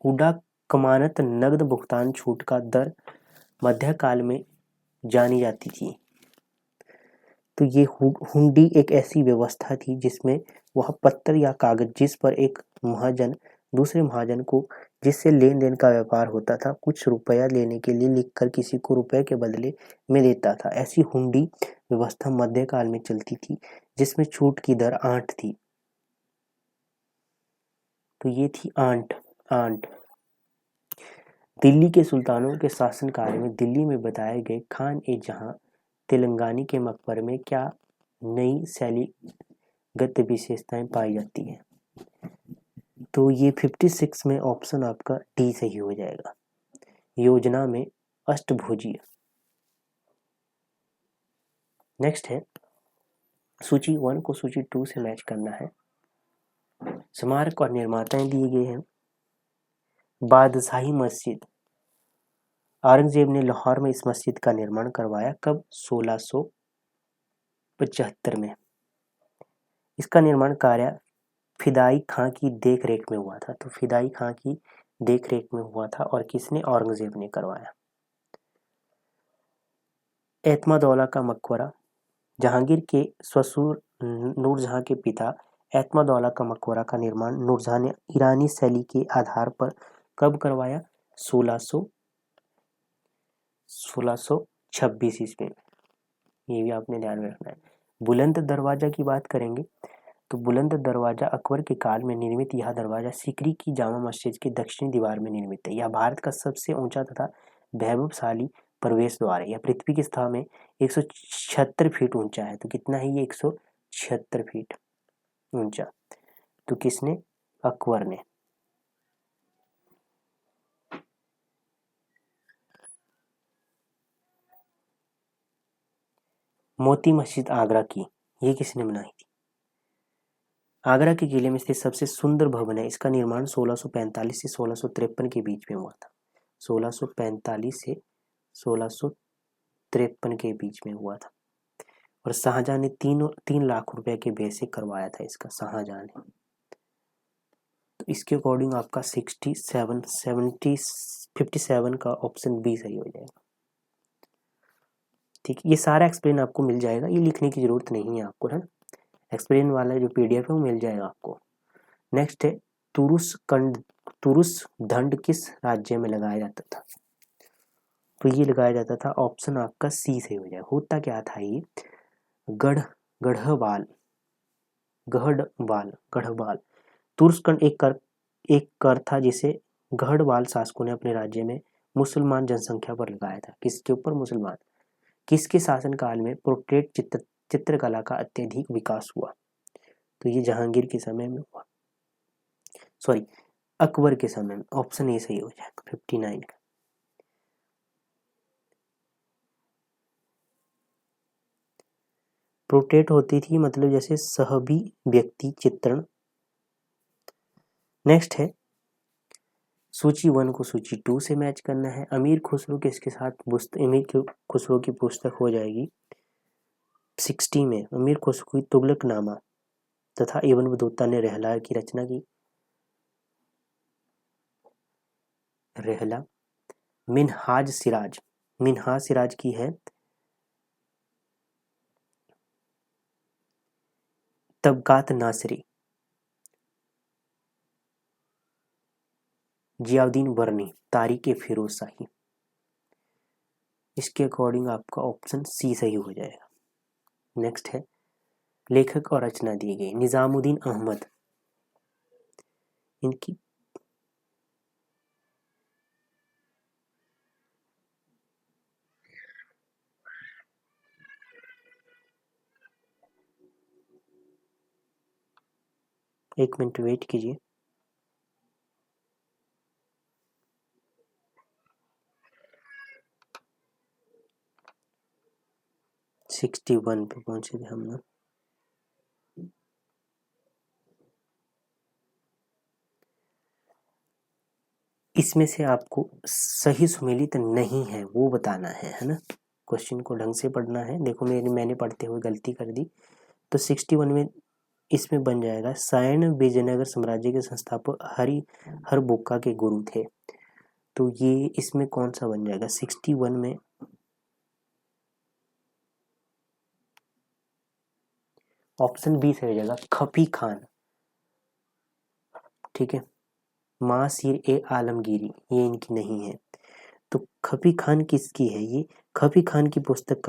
हुडा कमानत नगद भुगतान छूट का दर मध्यकाल में जानी जाती थी। तो ये हुंडी एक ऐसी व्यवस्था थी जिसमें वह पत्थर या कागज जिस पर एक महाजन दूसरे महाजन को जिससे लेन देन का व्यापार होता था कुछ रुपया लेने के लिए लिखकर किसी को रुपए के बदले में देता था। ऐसी हुंडी व्यवस्था मध्यकाल में चलती थी जिसमें छूट की दर 8 थी। तो ये थी आंट। दिल्ली के सुल्तानों के शासनकाल में दिल्ली में बताए गए खान ए जहां तेलंगानी के मकबरे में क्या नई शैलीगत विशेषताएं पाई जाती हैं? तो ये 56 में ऑप्शन आपका डी सही हो जाएगा। योजना में अष्टभुजीय। नेक्स्ट है सूची 1 को सूची 2 से मैच करना है। स्मारक और निर्माताएं दिए गए हैं। बादशाही मस्जिद, औरंगजेब ने लाहौर में इस मस्जिद का निर्माण करवाया कब? 1675 में। इसका निर्माण कार्य फिदाई खां की देख रेख में हुआ था। तो फिदाई खां की देख रेख में हुआ था और किसने? औरंगजेब ने करवाया। एतमादौला का मकबरा, जहांगीर के ससुर नूरजहां के पिता एतमादौला का मकबरा का निर्माण नूरजहां ने ईरानी शैली के आधार पर कब करवाया? 1626 ईस्वी में। ये भी आपने ध्यान में रखना है। बुलंद दरवाजा की बात करेंगे तो बुलंद दरवाजा अकबर के काल में निर्मित यह दरवाजा सिकरी की जामा मस्जिद की दक्षिणी दीवार में निर्मित है। यह भारत का सबसे ऊंचा तथा वैभवशाली प्रवेश द्वार है। यह पृथ्वी की सतह में 176 फीट ऊंचा है। तो कितना है ये? 176 फीट ऊंचा। तो किसने? अकबर ने। मोती मस्जिद आगरा की, ये किसने बनाई थी? आगरा के किले में स्थित सबसे सुंदर भवन है। इसका निर्माण 1645 से 1653 के बीच में हुआ था। 1645 से 1653 के बीच में हुआ था और शाहजहां ने 3 लाख रुपए के व्यय से करवाया था इसका। शाहजहां ने। तो इसके अकॉर्डिंग आपका 57 का ऑप्शन बी सही हो जाएगा। ठीक है, ये सारा एक्सप्लेन आपको मिल जाएगा, ये लिखने की जरूरत नहीं है आपको, है ना। एक्सप्लेन वाला जो PDF है वो मिल जाएगा आपको। नेक्स्ट है तुरुस दंड किस राज्य में लगाया जाता था? तो ये लगाया जाता था, ऑप्शन आपका सी से हो जाएगा। होता क्या था ये? गढ़वाल तुर्सकंड एक कर था जिसे गढ़वाल शासकों ने अपने राज्य में मुसलमान जनसंख्या पर लगाया था। किसके ऊपर? मुसलमान। किसके शासनकाल में पोर्ट्रेट चित्रकला का अत्यधिक विकास हुआ? तो ये जहांगीर के समय में हुआ, सॉरी अकबर के समय में। ऑप्शन ए सही हो जाएगा 59 का। पोर्ट्रेट होती थी मतलब जैसे सहबी व्यक्ति चित्रण। नेक्स्ट है सूची 1 को सूची 2 से मैच करना है। अमीर खुसरो किसके साथ अमीर खुसरो की पुस्तक हो जाएगी 60 में अमीर खुसरो की तुगलकनामा तथा इब्न बतूता ने रहला की रचना की। रहला। मिनहाज सिराज की है तबकात नासरी। जियाउद्दीन बरनी तारीख फिरोज शाही। इसके अकॉर्डिंग आपका ऑप्शन सी सही हो जाएगा। नेक्स्ट है लेखक और रचना दी गई। निजामुद्दीन अहमद, इनकी एक मिनट वेट कीजिए। सिक्सटी वन पे पहुंचे थे हम लोग। इसमें से आपको सही सुमेलित नहीं है वो बताना है ना। क्वेश्चन को ढंग से पढ़ना है। देखो मैंने पढ़ते हुए गलती कर दी। तो 61 में इसमें बन जाएगा सायण विजयनगर साम्राज्य के संस्थापक हरिहरबुक्का के गुरु थे। तो ये इसमें कौन सा बन जाएगा 61 में। ऑप्शन बी से हो जाएगा खफी खान। ठीक है। मासिर ए आलमगीरी ये इनकी नहीं है। तो खफी खान किसकी है ये। खफी खान की पुस्तक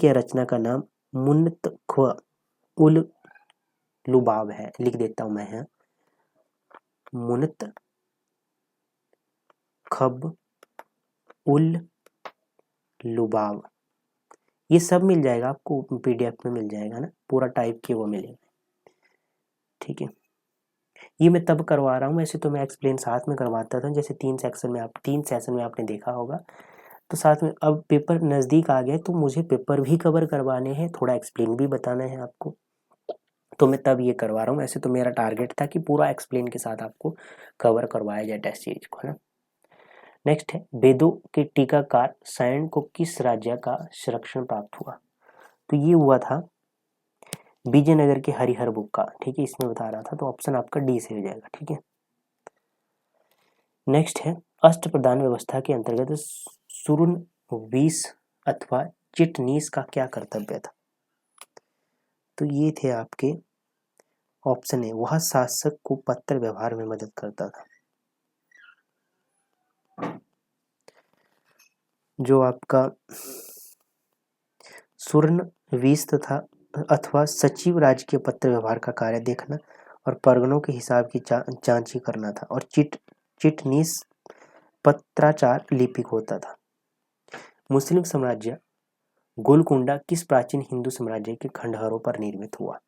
या रचना का नाम मुनतख्व उल लुबाब है। लिख देता हूं मैं यहाँ मुनतखब उल लुबाब। ये सब मिल जाएगा आपको पीडीएफ में मिल जाएगा ना पूरा टाइप के वो मिलेगा। ठीक है। ये मैं तब करवा रहा हूँ वैसे तो मैं एक्सप्लेन साथ में करवाता था जैसे 3 सेशन में आपने देखा होगा। तो साथ में अब पेपर नज़दीक आ गया तो मुझे पेपर भी कवर करवाने हैं थोड़ा एक्सप्लेन भी बताना है आपको। तो मैं तब ये करवा रहा हूँ। वैसे तो मेरा टारगेट था कि पूरा एक्सप्लेन के साथ आपको कवर करवाया जाए टेस्ट सीरीज को है ना। नेक्स्ट है वेदों के टीकाकार सायण को किस राज्य का संरक्षण प्राप्त हुआ। तो ये हुआ था विजयनगर के हरिहरबुक्का। ठीक है इसमें बता रहा था तो ऑप्शन आपका डी से हो जाएगा। ठीक है। नेक्स्ट है अष्टप्रधान व्यवस्था के अंतर्गत सुरुनवीस अथवा चिटनीस का क्या कर्तव्य था। तो ये थे आपके ऑप्शन है। वह शासक को पत्र व्यवहार में मदद करता था। जो आपका सुरनवीस तथा अथवा सचिव राज्य के पत्र व्यवहार का कार्य देखना और परगनों के हिसाब की जांच करना था। और चिटनीस पत्राचार लिपिक होता था। मुस्लिम साम्राज्य गोलकुंडा किस प्राचीन हिंदू साम्राज्य के खंडहरों पर निर्मित हुआ।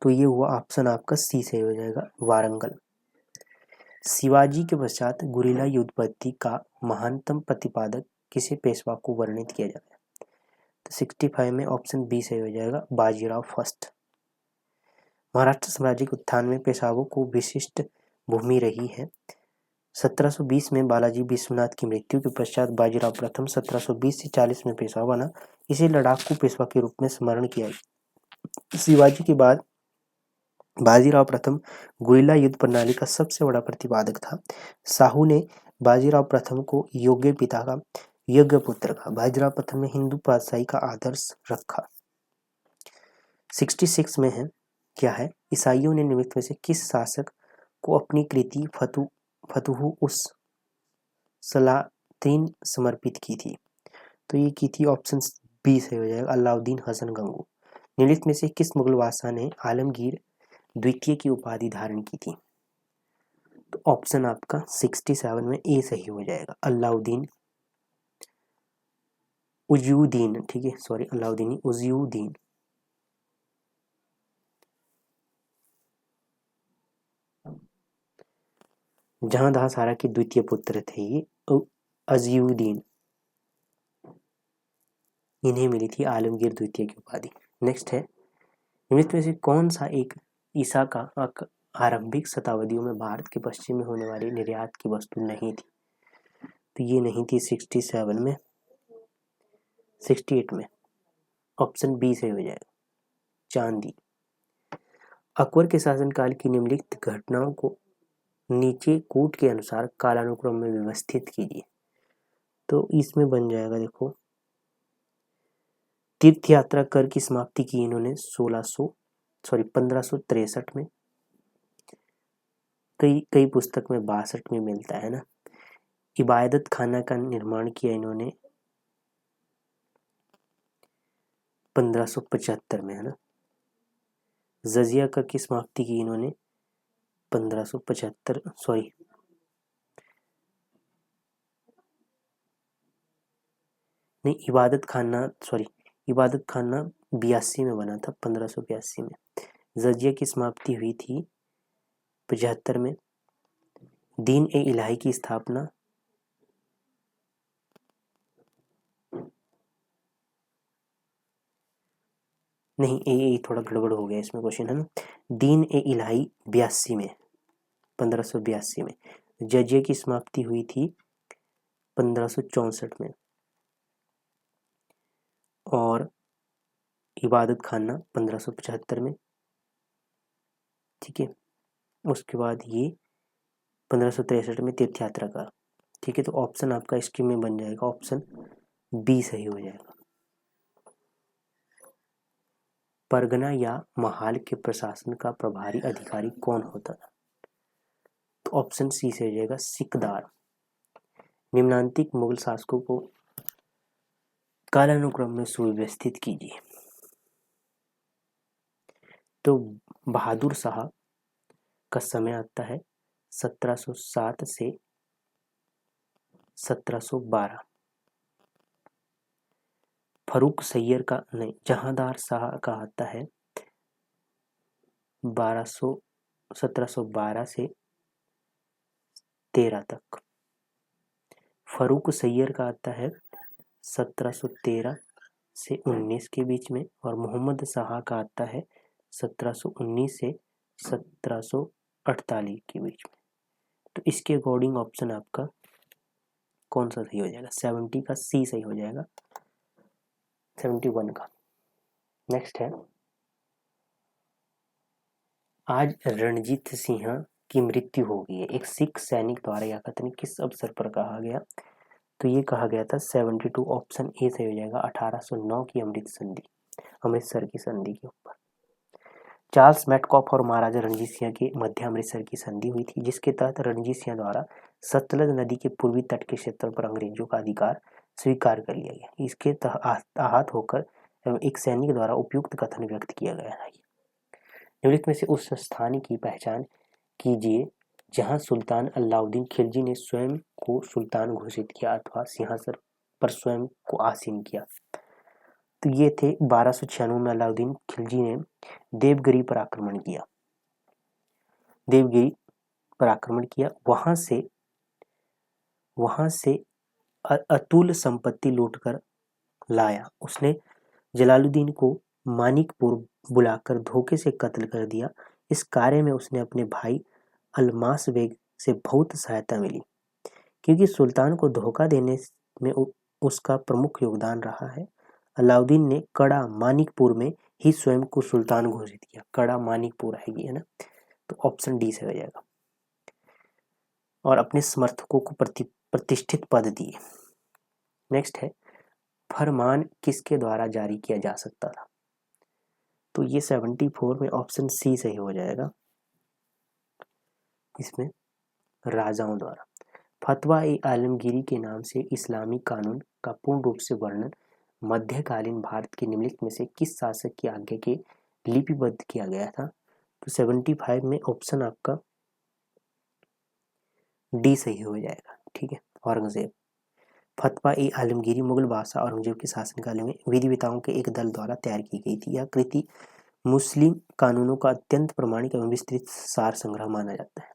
तो ये हुआ ऑप्शन आपका सी से हो जाएगा वारंगल। शिवाजी के पश्चात गुरिल्ला युद्ध पद्धति का महानतम प्रतिपादक किसे पेशवा को वर्णित किया जाता है। तो 65 में ऑप्शन बी से हो जाएगा बाजीराव फर्स्ट। महाराष्ट्र साम्राज्य के उत्थान में पेशवाओं को विशिष्ट भूमि रही है। 1720 में बालाजी विश्वनाथ की मृत्यु के पश्चात बाजीराव प्रथम 1720 से 40 में पेशवा बना। इसे लड़ाकू पेशवा के रूप में स्मरण किया। शिवाजी के बाद बाजीराव प्रथम गुरिल्ला युद्ध प्रणाली का सबसे बड़ा प्रतिपादक था। साहू ने बाजीराव प्रथम को योग्य पिता का योग्य पुत्र का। बाजीराव प्रथम ने हिंदू पातशाही का आदर्श रखा। 66 में है क्या है ईसाइयों ने निम्नलिखित में से किस शासक को अपनी कृति फतुह उस सलातीन समर्पित की थी। तो ये की थी ऑप्शन बी से हो जाएगा अलाउद्दीन हसन गंगू। निम्नलिखित में से किस मुगल बादशाह ने आलमगीर द्वितीय की उपाधि धारण की थी। तो ऑप्शन आपका 67 में ए सही हो जाएगा अलाउद्दीन उजुद्दीन। ठीक है सॉरी अलाउद्दीन उजुद्दीन। जहां सारा के द्वितीय पुत्र थे ये अज़ीउद्दीन। इन्हें मिली थी आलमगीर द्वितीय की उपाधि। नेक्स्ट है, निम्नलिखित में से कौन सा एक ईसा का आरंभिक शताब्दियों में भारत के पश्चिम में होने वाली निर्यात की वस्तु नहीं थी? तो ये नहीं थी 67 में, 68 में। ऑप्शन बी सही हो जाएगा, चांदी। अकबर के शासनकाल की निम्नलिखित घटनाओं को नीचे कूट के अनुसार कालानुक्रम में व्यवस्थित कीजिए। तो इसमें बन जाएगा, देखो, तीर्थ यात्रा कर की समाप्ति की इन्होंने 1563 में। कई पुस्तक में 62 में मिलता है ना। इबादत खाना का निर्माण किया इन्होंने 1575 में, है ना। जजिया कर की समाप्ति की इन्होंने 1575, नहीं, इबादत खाना 82 में बना था, 1582 में। जजिया की समाप्ति हुई थी 75 में। दीन ए इलाही की स्थापना नहीं, ये थोड़ा गड़बड़ हो गया इसमें क्वेश्चन, है ना। दीन ए इलाही 82 में, 1582 में। जजिया की समाप्ति हुई थी 1564 में, और इबादत खाना 1575 में, ठीक है। उसके बाद ये 1563 में तीर्थ यात्रा का, ठीक है। तो ऑप्शन आपका इसके में बन जाएगा, ऑप्शन बी सही हो जाएगा। परगना या महाल के प्रशासन का प्रभारी अधिकारी कौन होता था? तो ऑप्शन सी से हो जाएगा, सिकदार। निम्नांकित मुगल शासकों को कालानुक्रम में सुव्यवस्थित कीजिए। तो बहादुर शाह का समय आता है 1707 से 1712। फरूक सैयर का नहीं, जहांदार शाह का आता है 1712 से 13 तक। फरूक सैयर का आता है 1713 से 19 के बीच में, और मोहम्मद शाह का आता है 1719 से 1748 के बीच में। तो इसके अकॉर्डिंग ऑप्शन आपका कौन सा सही हो जाएगा? 70 का सी सही हो जाएगा, 71 का। नेक्स्ट है, आज रणजीत सिंह की मृत्यु हो गई है, एक सिख सैनिक द्वारा यह कथन किस अवसर पर कहा गया? तो ये कहा गया था 72, ऑप्शन ए सही हो जाएगा, 1809 की अमृतसर की संधि के ऊपर। चार्ल्स मेटकॉफ और महाराजा रणजीत सिंह के मध्य अमृतसर की संधि हुई थी, जिसके तहत रणजीत सिंह द्वारा सतलज नदी के पूर्वी तट के क्षेत्र पर अंग्रेजों का अधिकार स्वीकार कर लिया गया। इसके आहत होकर एक सैनिक द्वारा उपयुक्त कथन व्यक्त किया गया है। निम्नलिखित में से उस स्थान की पहचान कीजिए जहां सुल्तान अलाउद्दीन खिलजी ने स्वयं को सुल्तान घोषित किया अथवा सिंहासन पर स्वयं को आसीन किया। तो ये थे 1296 में अलाउद्दीन खिलजी ने देवगिरी पर आक्रमण किया। वहां से अतुल संपत्ति लूटकर लाया। उसने जलालुद्दीन को मानिकपुर बुलाकर धोखे से कत्ल कर दिया। इस कार्य में उसने अपने भाई अलमास बेग से बहुत सहायता मिली, क्योंकि सुल्तान को धोखा देने में उसका प्रमुख योगदान रहा है। अलाउद्दीन ने कड़ा मानिकपुर में ही स्वयं को सुल्तान घोषित किया। कड़ा मानिकपुर आएगी, है ना। तो ऑप्शन डी से हो जाएगा। और अपने समर्थकों को प्रतिष्ठित पद दिए। नेक्स्ट है, फरमान किसके द्वारा जारी किया जा सकता था? तो ये 74 में ऑप्शन सी सही हो जाएगा, इसमें राजाओं द्वारा। फतवा ए आलमगीरी के नाम से इस्लामी कानून का पूर्ण रूप से वर्णन मध्यकालीन भारत के निम्नलिखित में से किस शासक की आज्ञा के लिपिबद्ध किया गया था? तो 75 में ऑप्शन आपका डी सही हो जाएगा, ठीक है, औरंगजेब। फतवा ए आलमगीरी मुगल बादशाह औरंगजेब के शासनकाल में विधिवेताओं के एक दल द्वारा तैयार की गई थी। यह कृति मुस्लिम कानूनों का अत्यंत प्रमाणिक एवं विस्तृत सार संग्रह माना जाता है।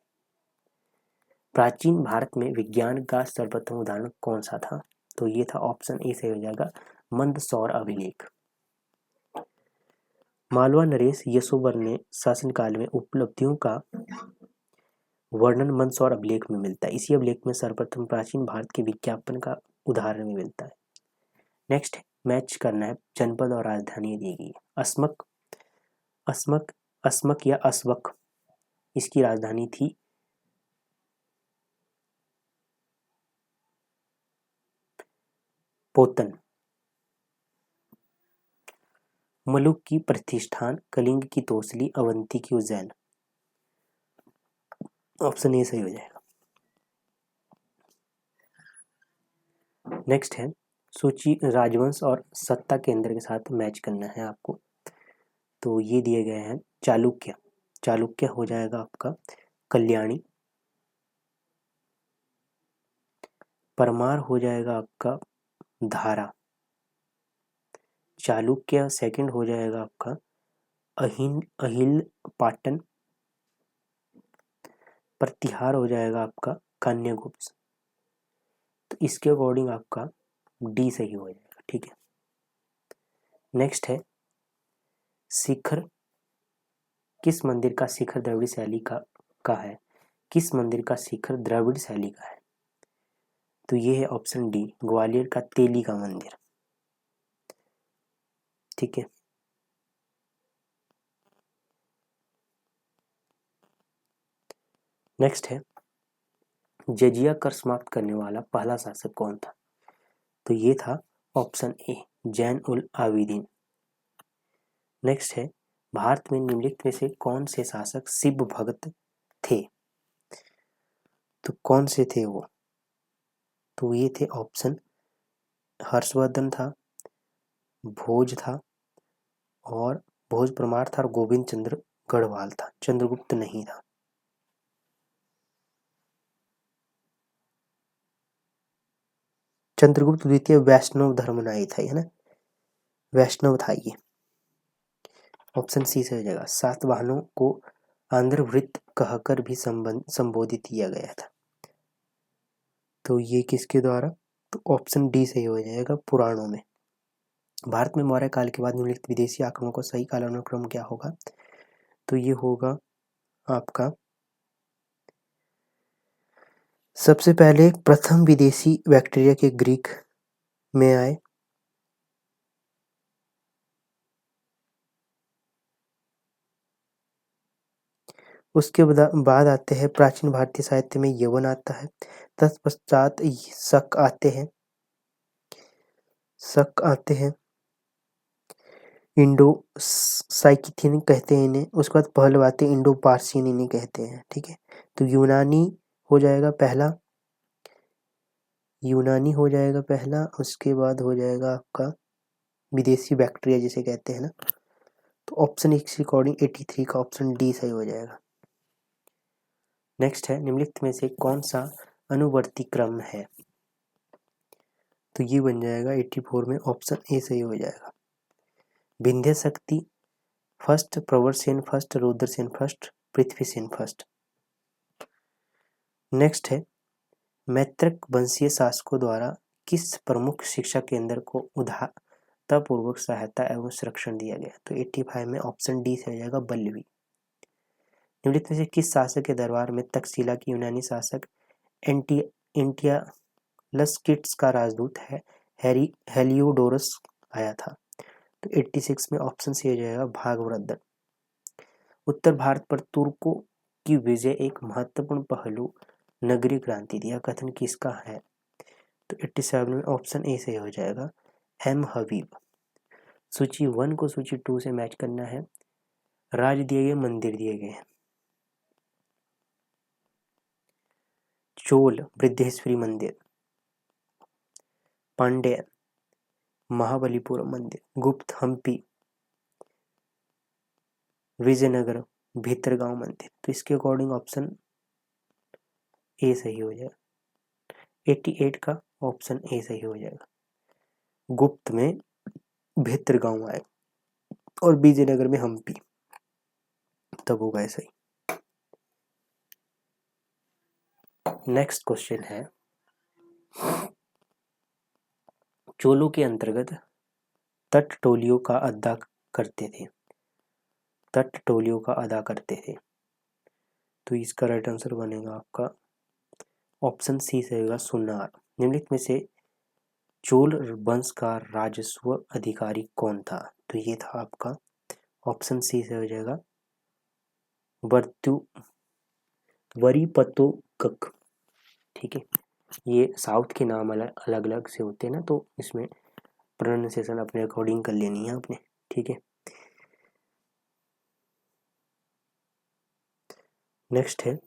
प्राचीन भारत में विज्ञान का सर्वप्रथम उदाहरण कौन सा था? तो ये था ऑप्शन ए सही हो जाएगा, मंदसौर अभिलेख। मालवा नरेश यशोवर्मन ने शासनकाल में उपलब्धियों का वर्णन मंदसौर अभिलेख में मिलता है। इसी अभिलेख में सर्वप्रथम प्राचीन भारत के विज्ञापन का उदाहरण भी मिलता है। नेक्स्ट मैच करना है, जनपद और राजधानी दी गई है। अस्मक अस्मक अस्मक या अस्वक, इसकी राजधानी थी पोतन। मलुक की प्रतिष्ठान, कलिंग की तोसली, अवंती की उज्जैन। ऑप्शन ए सही हो जाएगा। नेक्स्ट है सूची, राजवंश और सत्ता केंद्र के साथ मैच करना है आपको। तो ये दिए गए हैं चालुक्य, चालुक्य हो जाएगा आपका कल्याणी। परमार हो जाएगा आपका धारा। चालुक्य सेकंड हो जाएगा आपका अहिल पाटन। प्रतिहार हो जाएगा आपका कान्यगुप्त। तो इसके अकॉर्डिंग आपका डी सही हो जाएगा, ठीक है। नेक्स्ट है शिखर, किस मंदिर का शिखर द्रविड़ शैली का है? किस मंदिर का शिखर द्रविड़ शैली का है? तो ये है ऑप्शन डी, ग्वालियर का तेली का मंदिर, ठीक है। नेक्स्ट है जजिया कर समाप्त करने वाला पहला शासक कौन था? तो ये था option A, Zain ul Abidin. Next है भारत में निम्नलिखित में से कौन से शासक शिव भक्त थे? तो कौन से थे वो? तो ये थे ऑप्शन, हर्षवर्धन था, भोज था, और भोज परमार था, और गोविंद चंद्र गढ़वाल था। चंद्रगुप्त नहीं था। चंद्रगुप्त द्वितीय वैष्णव धर्मनाई था, है ना, वैष्णव था ये। ऑप्शन सी से हो जाएगा। सातवाहनों को आंध्रवृत्त कहकर भी संबोधित किया गया था। तो ये किसके द्वारा? तो ऑप्शन डी सही हो जाएगा, पुराणों में। भारत में मौर्य काल के बाद निम्नलिखित विदेशी आक्रमणों का सही कालानुक्रम क्या होगा? तो ये होगा आपका, सबसे पहले प्रथम विदेशी बैक्टीरिया के ग्रीक में आए, उसके बाद आते हैं प्राचीन भारतीय साहित्य में यवन आता है, तत्पश्चात शक आते हैं, इंडो साइकिथिन कहते हैं इन्हें। उसके बाद पहले आते हैं इंडो पार्सियन, इन्हें कहते हैं, ठीक है। तो यूनानी हो जाएगा पहला, यूनानी हो जाएगा पहला, उसके बाद हो जाएगा आपका विदेशी बैक्टीरिया जिसे कहते हैं ना। तो ऑप्शन एक्स अकॉर्डिंग 83 का ऑप्शन डी सही हो जाएगा। नेक्स्ट है निम्नलिखित में से कौन सा अनुवर्ती क्रम है? तो ये बन जाएगा 84 में ऑप्शन ए सही हो जाएगा। Vindhya Shakti first, Pravarasena first, Rudrasena first, Prithvisena first. Next है मैत्रक वंशीय शासकों द्वारा किस प्रमुख शिक्षा केंद्र को उदारतापूर्वक सहायता एवं संरक्षण दिया गया? तो 85 में ऑप्शन डी से हो जाएगा, बल्लवी। निम्नलिखित में से किस शासक के दरबार में तक्षशिला की यूनानी शासक एंटिलस का राजदूत है हेलियोडोरस आया था? तो 86 में ऑप्शन सी हो जाएगा, भागवरदन। उत्तर भारत पर तुर्कों की विजय एक महत्वपूर्ण पहलू नगरीय क्रांति थी, यह कथन किसका है? तो 87 में ऑप्शन ए से हो जाएगा, एम हबीब। सूची 1 को सूची 2 से मैच करना है। राज्य दिए गए, मंदिर दिए गए हैं। चोल बृद्धेश्वरी मंदिर, पांड्य महाबलीपुरम मंदिर, गुप्त हम्पी, विजयनगर भीतरगांव मंदिर। तो इसके अकॉर्डिंग ऑप्शन ए सही हो जाएगा। 88 का ऑप्शन ए सही हो जाएगा। गुप्त में भीतरगांव आए और विजयनगर में हम्पी, तब होगा ऐसा ही। नेक्स्ट क्वेश्चन है चोलों के अंतर्गत तट टोलियों का अदा करते थे, तट टोलियों का अदा करते थे। तो इसका राइट आंसर बनेगा आपका ऑप्शन सी से होगा सुनार। निम्नलिखित में से चोल वंश का राजस्व अधिकारी कौन था? तो ये था आपका ऑप्शन सी से हो जाएगा वरीपतोकक। ठीक है, ये साउथ के नाम अलग अलग से होते हैं ना, तो इसमें प्रोनाउंसिएशन अपने अकॉर्डिंग कर लेनी है आपने। ठीक है, नेक्स्ट है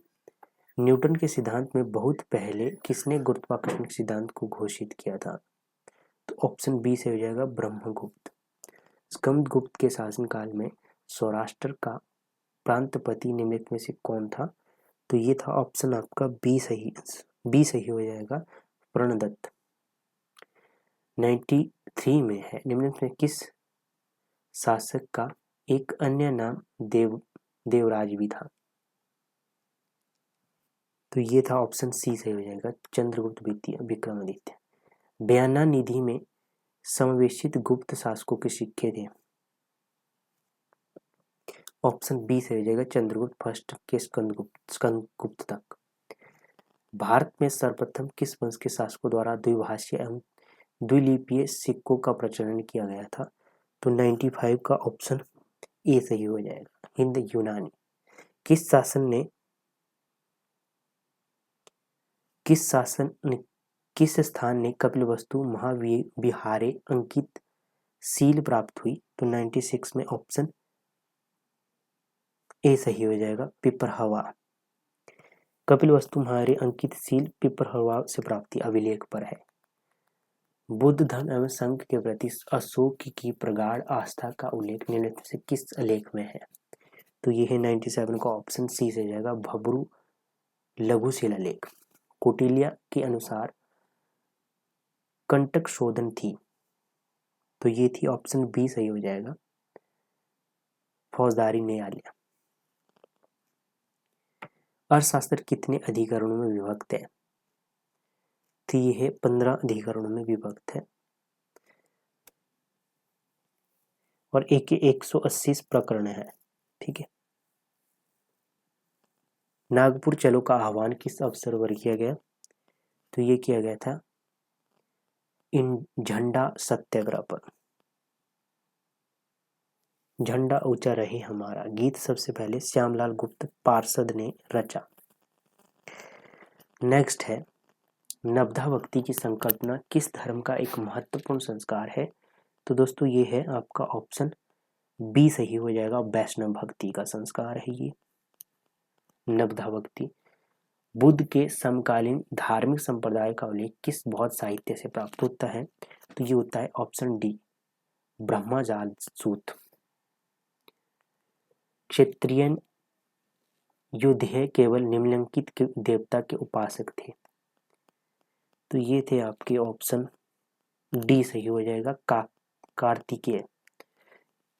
न्यूटन के सिद्धांत में बहुत पहले किसने गुरुत्वाकर्षण के सिद्धांत को घोषित किया था? तो ऑप्शन बी से हो जाएगा ब्रह्मगुप्त। स्कंदगुप्त के शासनकाल में सौराष्ट्र का प्रांतपति निम्नलिखित में से कौन था? तो ये था ऑप्शन आपका बी सही हो जाएगा प्रणदत्त। 93 में है निम्नलिखित में किस शासक का एक अन्य नाम देवराज भी था? तो ये था ऑप्शन सी सही हो जाएगा चंद्रगुप्त द्वितीय विक्रमादित्य। बयाना निधि में समावेशित गुप्त शासकों के सिक्के थे। ऑप्शन बी से हो जाएगा चंद्रगुप्त फर्स्ट के स्कंदगुप्त तक। भारत में सर्वप्रथम किस वंश के शासकों द्वारा द्विभाषीय एवं द्विलिपीय सिक्कों का प्रचलन किया गया था? तो 95 का ऑप्शन ए सही हो जाएगा हिंद यूनानी। किस स्थान ने कपिलवस्तु महाविहारे अंकित सील प्राप्त हुई? तो 96 में ऑप्शन ए सही हो जाएगा पिपरहवा। कपिलवस्तु महाविहारे अंकित सील पिपरहवा से प्राप्ति अभिलेख पर है। बुद्ध धर्म एवं संघ के प्रति अशोक की प्रगाढ़ आस्था का उल्लेख निम्नलिखित से किस लेख में है? तो ये है 97 का ऑप्शन सी से जाएगा भब्रू लघु शिलालेख। कौटिल्य के अनुसार कंटक शोधन थी? तो ये थी ऑप्शन बी सही हो जाएगा फौजदारी न्यायालय। अर्थशास्त्र कितने अधिकरणों में विभक्त है? तो ये है 15 अधिकरणों में विभक्त है और 180 प्रकरण है। ठीक है, नागपुर चलो का आह्वान किस अवसर पर किया गया? तो ये किया गया था इन झंडा सत्याग्रह पर। झंडा ऊंचा रहे हमारा गीत सबसे पहले श्यामलाल गुप्त पार्षद ने रचा। नेक्स्ट है नवधा भक्ति की संकल्पना किस धर्म का एक महत्वपूर्ण संस्कार है? तो दोस्तों ये है आपका ऑप्शन बी सही हो जाएगा वैष्णव भक्ति का संस्कार है ये नवधा भक्ति। बुद्ध के समकालीन धार्मिक संप्रदाय का उल्लेख किस बौद्ध साहित्य से प्राप्त होता है? तो ये होता है ऑप्शन डी ब्रह्मजाल सूत्र। क्षत्रियन युद्ध केवल निम्नलिखित के देवता के उपासक थे? तो ये थे आपके ऑप्शन डी सही हो जाएगा कार्तिकेय।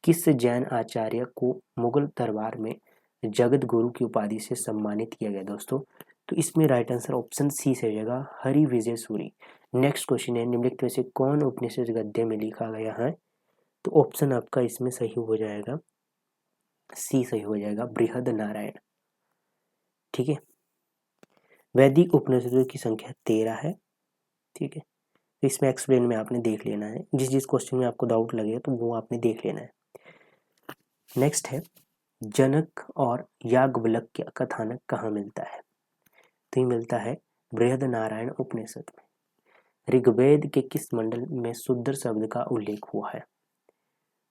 किस जैन आचार्य को मुगल दरबार में जगत गुरु की उपाधि से सम्मानित किया गया दोस्तों? तो इसमें राइट आंसर ऑप्शन सी से हो जाएगा हरि विजय सूरी। नेक्स्ट क्वेश्चन है निम्नलिखित में से कौन उपनिषद गद्य में लिखा गया है? तो ऑप्शन आपका इसमें सही हो जाएगा सी सही हो जाएगा बृहद नारायण। ठीक है, वैदिक उपनिषदों की संख्या 13 है। ठीक है, तो इसमें एक्सप्लेन में आपने देख लेना है, जिस क्वेश्चन में आपको डाउट लगेगा तो वो आपने देख लेना है। नेक्स्ट है जनक और याज्ञवल्क्य का कथानक कहाँ मिलता है? तो ये मिलता है बृहद नारायण उपनिषद में। ऋग्वेद के किस मंडल में शूद्र शब्द का उल्लेख हुआ है?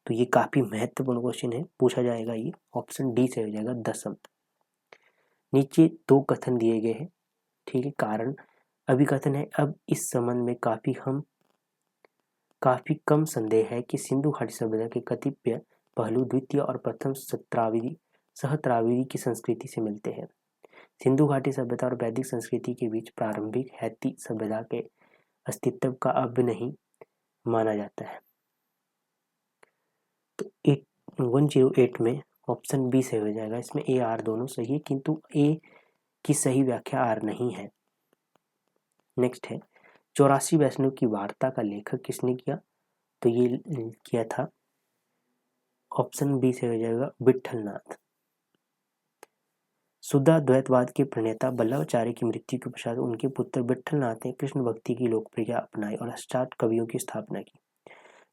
तो ये काफी महत्वपूर्ण क्वेश्चन है, पूछा जाएगा ये ऑप्शन डी से हो जाएगा दशम। नीचे 2 कथन दिए गए हैं। ठीक है, कारण अभिकथन है अब इस संबंध में काफी कम संदेह है कि सिंधु घाटी सभ्यता के कतिपय पहलू द्वितीय और प्रथम सहस्राब्दी की संस्कृति से मिलते हैं। सिंधु घाटी सभ्यता और वैदिक संस्कृति के बीच प्रारंभिक हैती सभ्यता के अस्तित्व का अब नहीं माना जाता है। तो 108 में ऑप्शन बी से हो जाएगा। इसमें ए आर दोनों सही है, किंतु ए की सही व्याख्या आर नहीं है। नेक्स्ट है 84 वैष्णव की वार्ता का लेखक किसने किया? तो ये किया था, ऑप्शन बी से हो जाएगा विट्ठलनाथ। शुद्ध द्वैतवाद के प्रणेता वल्लभाचार्य की मृत्यु के पश्चात उनके पुत्र विट्ठलनाथ ने कृष्ण भक्ति की लोकप्रियता अपनाई और 68 कवियों की स्थापना की।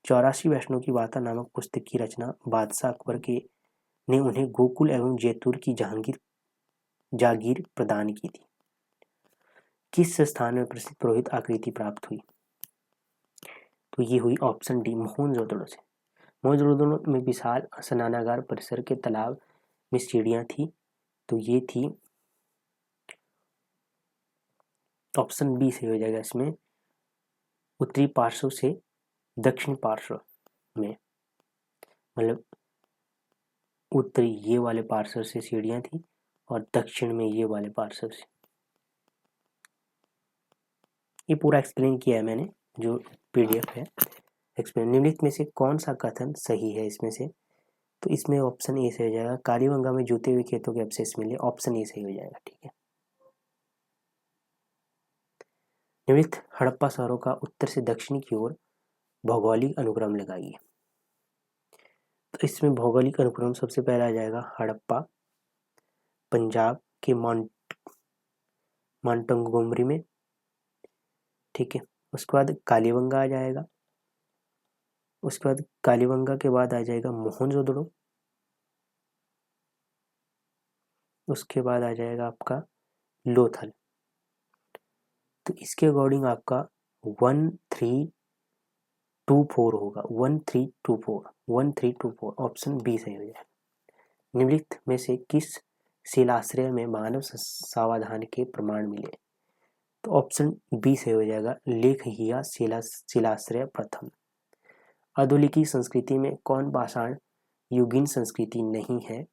84 वैष्णव की वार्ता नामक पुस्तक की रचना बादशाह अकबर के ने उन्हें गोकुल एवं जैतूर की जागीर प्रदान की थी। किस स्थान में प्रसिद्ध पुरोहित आकृति प्राप्त हुई? तो ये हुई ऑप्शन डी, मोहनजोदड़ो से। मोहनजोदड़ो में विशाल स्नानागार परिसर के तालाब में सीढ़ियां थी, तो ये थी ऑप्शन बी से हो जाएगा इसमें, उत्तरी पार्श्व से दक्षिण पार्श्व में, मतलब उत्तरी ये वाले पार्श्व से सीढ़ियां थी और दक्षिण में ये वाले पार्श्व से। ये पूरा एक्सप्लेन किया है मैंने, जो पीडीएफ है एक्सप्लेन। निम्नलिखित में से कौन सा कथन सही है इसमें से? तो इसमें ऑप्शन ए से हो जाएगा, कालीबंगा में जुते हुए खेतों के अवशेष मिले, ऑप्शन ए सही हो जाएगा। ठीक है। निम्नलिखित हड़प्पा शहरों का उत्तर से दक्षिण की ओर भौगोलिक अनुक्रम लगाइए। तो इसमें भौगोलिक अनुक्रम सबसे पहला आ जाएगा हड़प्पा, पंजाब के मांटोंगोमरी में। ठीक है। उसके बाद कालीबंगा आ जाएगा, उसके बाद कालीबंगा के बाद आ जाएगा मोहनजोदड़ो, उसके बाद आ जाएगा आपका लोथल। तो इसके अकॉर्डिंग आपका 1324 होगा, 1324 ऑप्शन बी सही हो जाएगा। निम्नलिखित में से किस शिलाश्रय में मानव सावधान के प्रमाण मिले? तो ऑप्शन बी से हो जाएगा, लेखहिया शिलाश्रय प्रथम। अधोलिखी संस्कृति में कौन पाषाण युगीन संस्कृति नहीं है?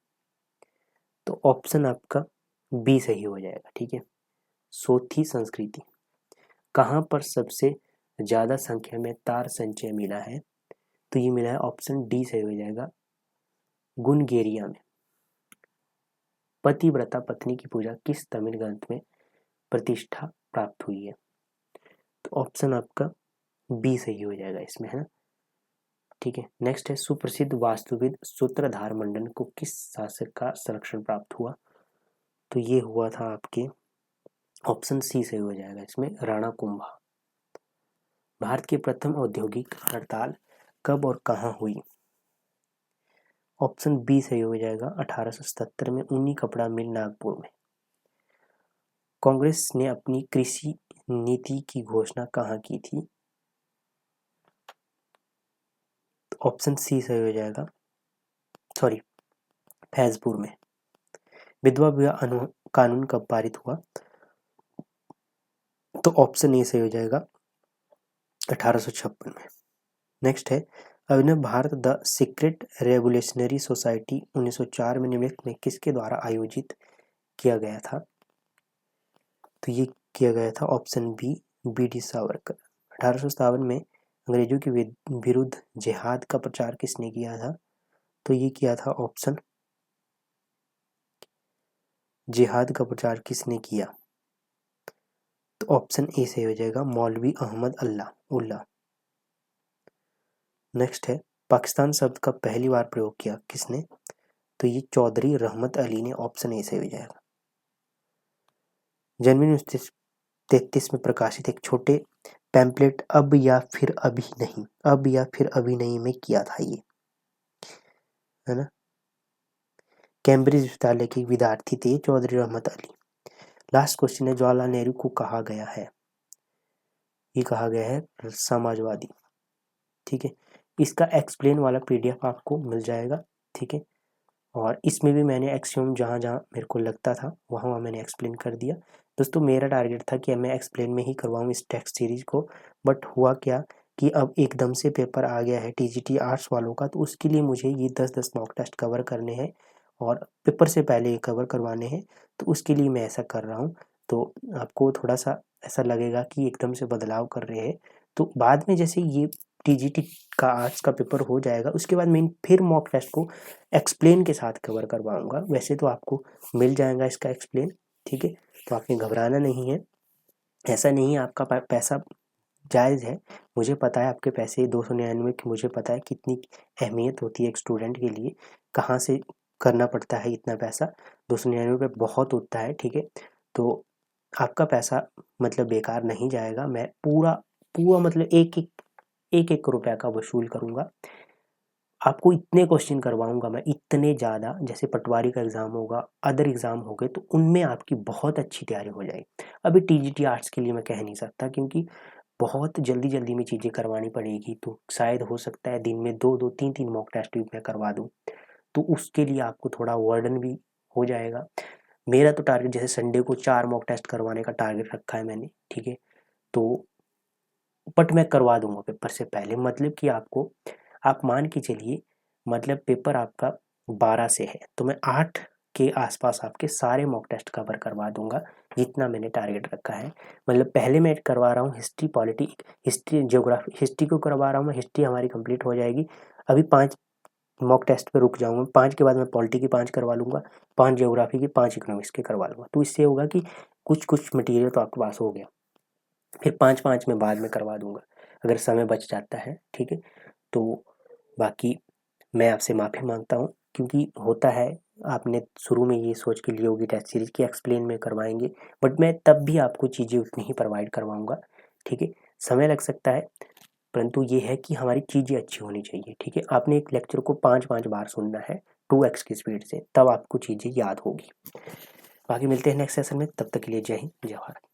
तो ऑप्शन आपका बी सही हो जाएगा। ठीक है। सोथी संस्कृति। कहाँ पर सबसे ज्यादा संख्या में तार संचय मिला है? तो ये मिला है, ऑप्शन डी सही हो जाएगा, गुनगेरिया में। पतिव्रता पत्नी की पूजा किस तमिल ग्रंथ में प्रतिष्ठा प्राप्त हुई है? तो ऑप्शन आपका बी सही हो जाएगा इसमें, है ना। ठीक है। नेक्स्ट है, सुप्रसिद्ध वास्तुविद सूत्रधार मंडन को किस शासक का संरक्षण प्राप्त हुआ? तो ये हुआ था आपके, ऑप्शन सी सही हो जाएगा इसमें, राणा कुंभा। भारत की प्रथम औद्योगिक हड़ताल कब और कहाँ हुई? ऑप्शन बी सही हो जाएगा, 1877 में ऊनी कपड़ा मिल नागपुर में। कांग्रेस ने अपनी कृषि नीति की घोषणा कहाँ की थी? ऑप्शन सी सही हो जाएगा, सॉरी, फैजपुर में। विधवा विवाह कानून कब पारित हुआ? तो ऑप्शन ए सही हो जाएगा, 1856 में। नेक्स्ट है, Abhinav Bharat the secret revolutionary society 1904 में निम्नलिखित में किसके द्वारा आयोजित किया गया था? तो ये किया गया था ऑप्शन बी, बी.डी. सावरकर। 1857 में अंग्रेजों के विरुद्ध जिहाद का प्रचार किसने किया था? तो ये किया था ऑप्शन, जिहाद का प्रचार किसने किया? तो ऑप्शन ए से हो जाएगा, मौलवी अहमद उल्ला। नेक्स्ट है, पाकिस्तान शब्द का पहली बार प्रयोग किया किसने? तो ये चौधरी रहमत अली ने, ऑप्शन ए से हो जाएगा। जनवरी 1933 में प्रकाशित एक छोटे पैम्पलेट अब या फिर अभी नहीं में किया था ये, है ना। कैम्ब्रिज विश्वविद्यालय के विद्यार्थी थे चौधरी रहमत अली। लास्ट क्वेश्चन है, जवाहरलाल नेहरू को कहा गया है? ये कहा गया है समाजवादी। ठीक है। इसका एक्सप्लेन वाला पीडीएफ आपको मिल जाएगा। ठीक है। और इसमें भी मैंने एक्सियोम जहाँ जहाँ मेरे को लगता था वहाँ मैंने एक्सप्लेन कर दिया। दोस्तों मेरा टारगेट था कि मैं एक्सप्लेन में ही करवाऊँ इस टेक्स्ट सीरीज को, बट हुआ क्या कि अब एकदम से पेपर आ गया है टीजीटी आर्ट्स वालों का, तो उसके लिए मुझे ये 10-10 मॉक टेस्ट कवर करने हैं और पेपर से पहले ये कवर करवाने हैं, तो उसके लिए मैं ऐसा कर रहा हूँ। तो आपको थोड़ा सा ऐसा लगेगा कि एकदम से बदलाव कर रहे हैं, तो बाद में जैसे ये टीजीटी का आर्ट्स का पेपर हो जाएगा उसके बाद मैं फिर मॉक टेस्ट को एक्सप्लेन के साथ कवर करवाऊंगा। वैसे तो आपको मिल जाएगा इसका एक्सप्लेन। ठीक है। तो आपने घबराना नहीं है, ऐसा नहीं है आपका पैसा जायज़ है। मुझे पता है आपके पैसे 299 की, मुझे पता है कितनी अहमियत होती है एक स्टूडेंट के लिए, कहाँ से करना पड़ता है इतना पैसा। 299 बहुत होता है, ठीक है। तो आपका पैसा मतलब बेकार नहीं जाएगा। मैं पूरा पूरा मतलब एक रुपया का वसूल करूँगा। आपको इतने क्वेश्चन करवाऊँगा मैं, इतने ज़्यादा, जैसे पटवारी का एग्ज़ाम होगा, अदर एग्ज़ाम हो गए, तो उनमें आपकी बहुत अच्छी तैयारी हो जाएगी। अभी टीजीटी आर्ट्स के लिए मैं कह नहीं सकता, क्योंकि बहुत जल्दी-जल्दी में चीज़ें करवानी पड़ेगी, तो शायद हो सकता है दिन में 2-2 3-3 मॉक टेस्ट भी मैं करवा दूँ। तो उसके लिए आपको थोड़ा बर्डन भी हो जाएगा। मेरा तो टारगेट, जैसे संडे को 4 मॉक टेस्ट करवाने का टारगेट रखा है मैंने, ठीक है। तो बट मैं करवा दूँगा पेपर से पहले, मतलब कि आपको, आप मान के चलिए, मतलब पेपर आपका 12 से है, तो मैं 8 के आसपास आपके सारे मॉक टेस्ट कवर करवा दूँगा, जितना मैंने टारगेट रखा है। मतलब पहले मैं करवा रहा हूँ history, polity, history, geography. History को करवा रहा हूँ मैं, हिस्ट्री हमारी कंप्लीट हो जाएगी। अभी 5 मॉक टेस्ट पे रुक जाऊँगा, 5 के बाद मैं पॉलिटी की 5 करवा लूँगा, 5 ज्योग्राफी की, 5 इकोनॉमिक्स के करवा लूँगा। तो इससे होगा कि कुछ-कुछ मटेरियल तो आपके पास हो गया। फिर 5-5 मैं बाद में करवा दूँगा, अगर समय बच जाता है, ठीक है। तो बाकी मैं आपसे माफ़ी माँगता हूँ, क्योंकि होता है, आपने शुरू में ये सोच के ली होगी टेस्ट सीरीज़ की एक्सप्लेन में करवाएँगे, बट मैं तब भी आपको चीज़ें उतनी ही प्रोवाइड करवाऊँगा, ठीक है। समय लग सकता है, परंतु ये है कि हमारी चीज़ें अच्छी होनी चाहिए, ठीक है। आपने एक लेक्चर को 5-5 बार सुनना है 2x की स्पीड से, तब आपको चीज़ें याद होगी। बाकी मिलते हैं नेक्स्ट सेशन में, तब तक के लिए जय हिंद, जय भारत।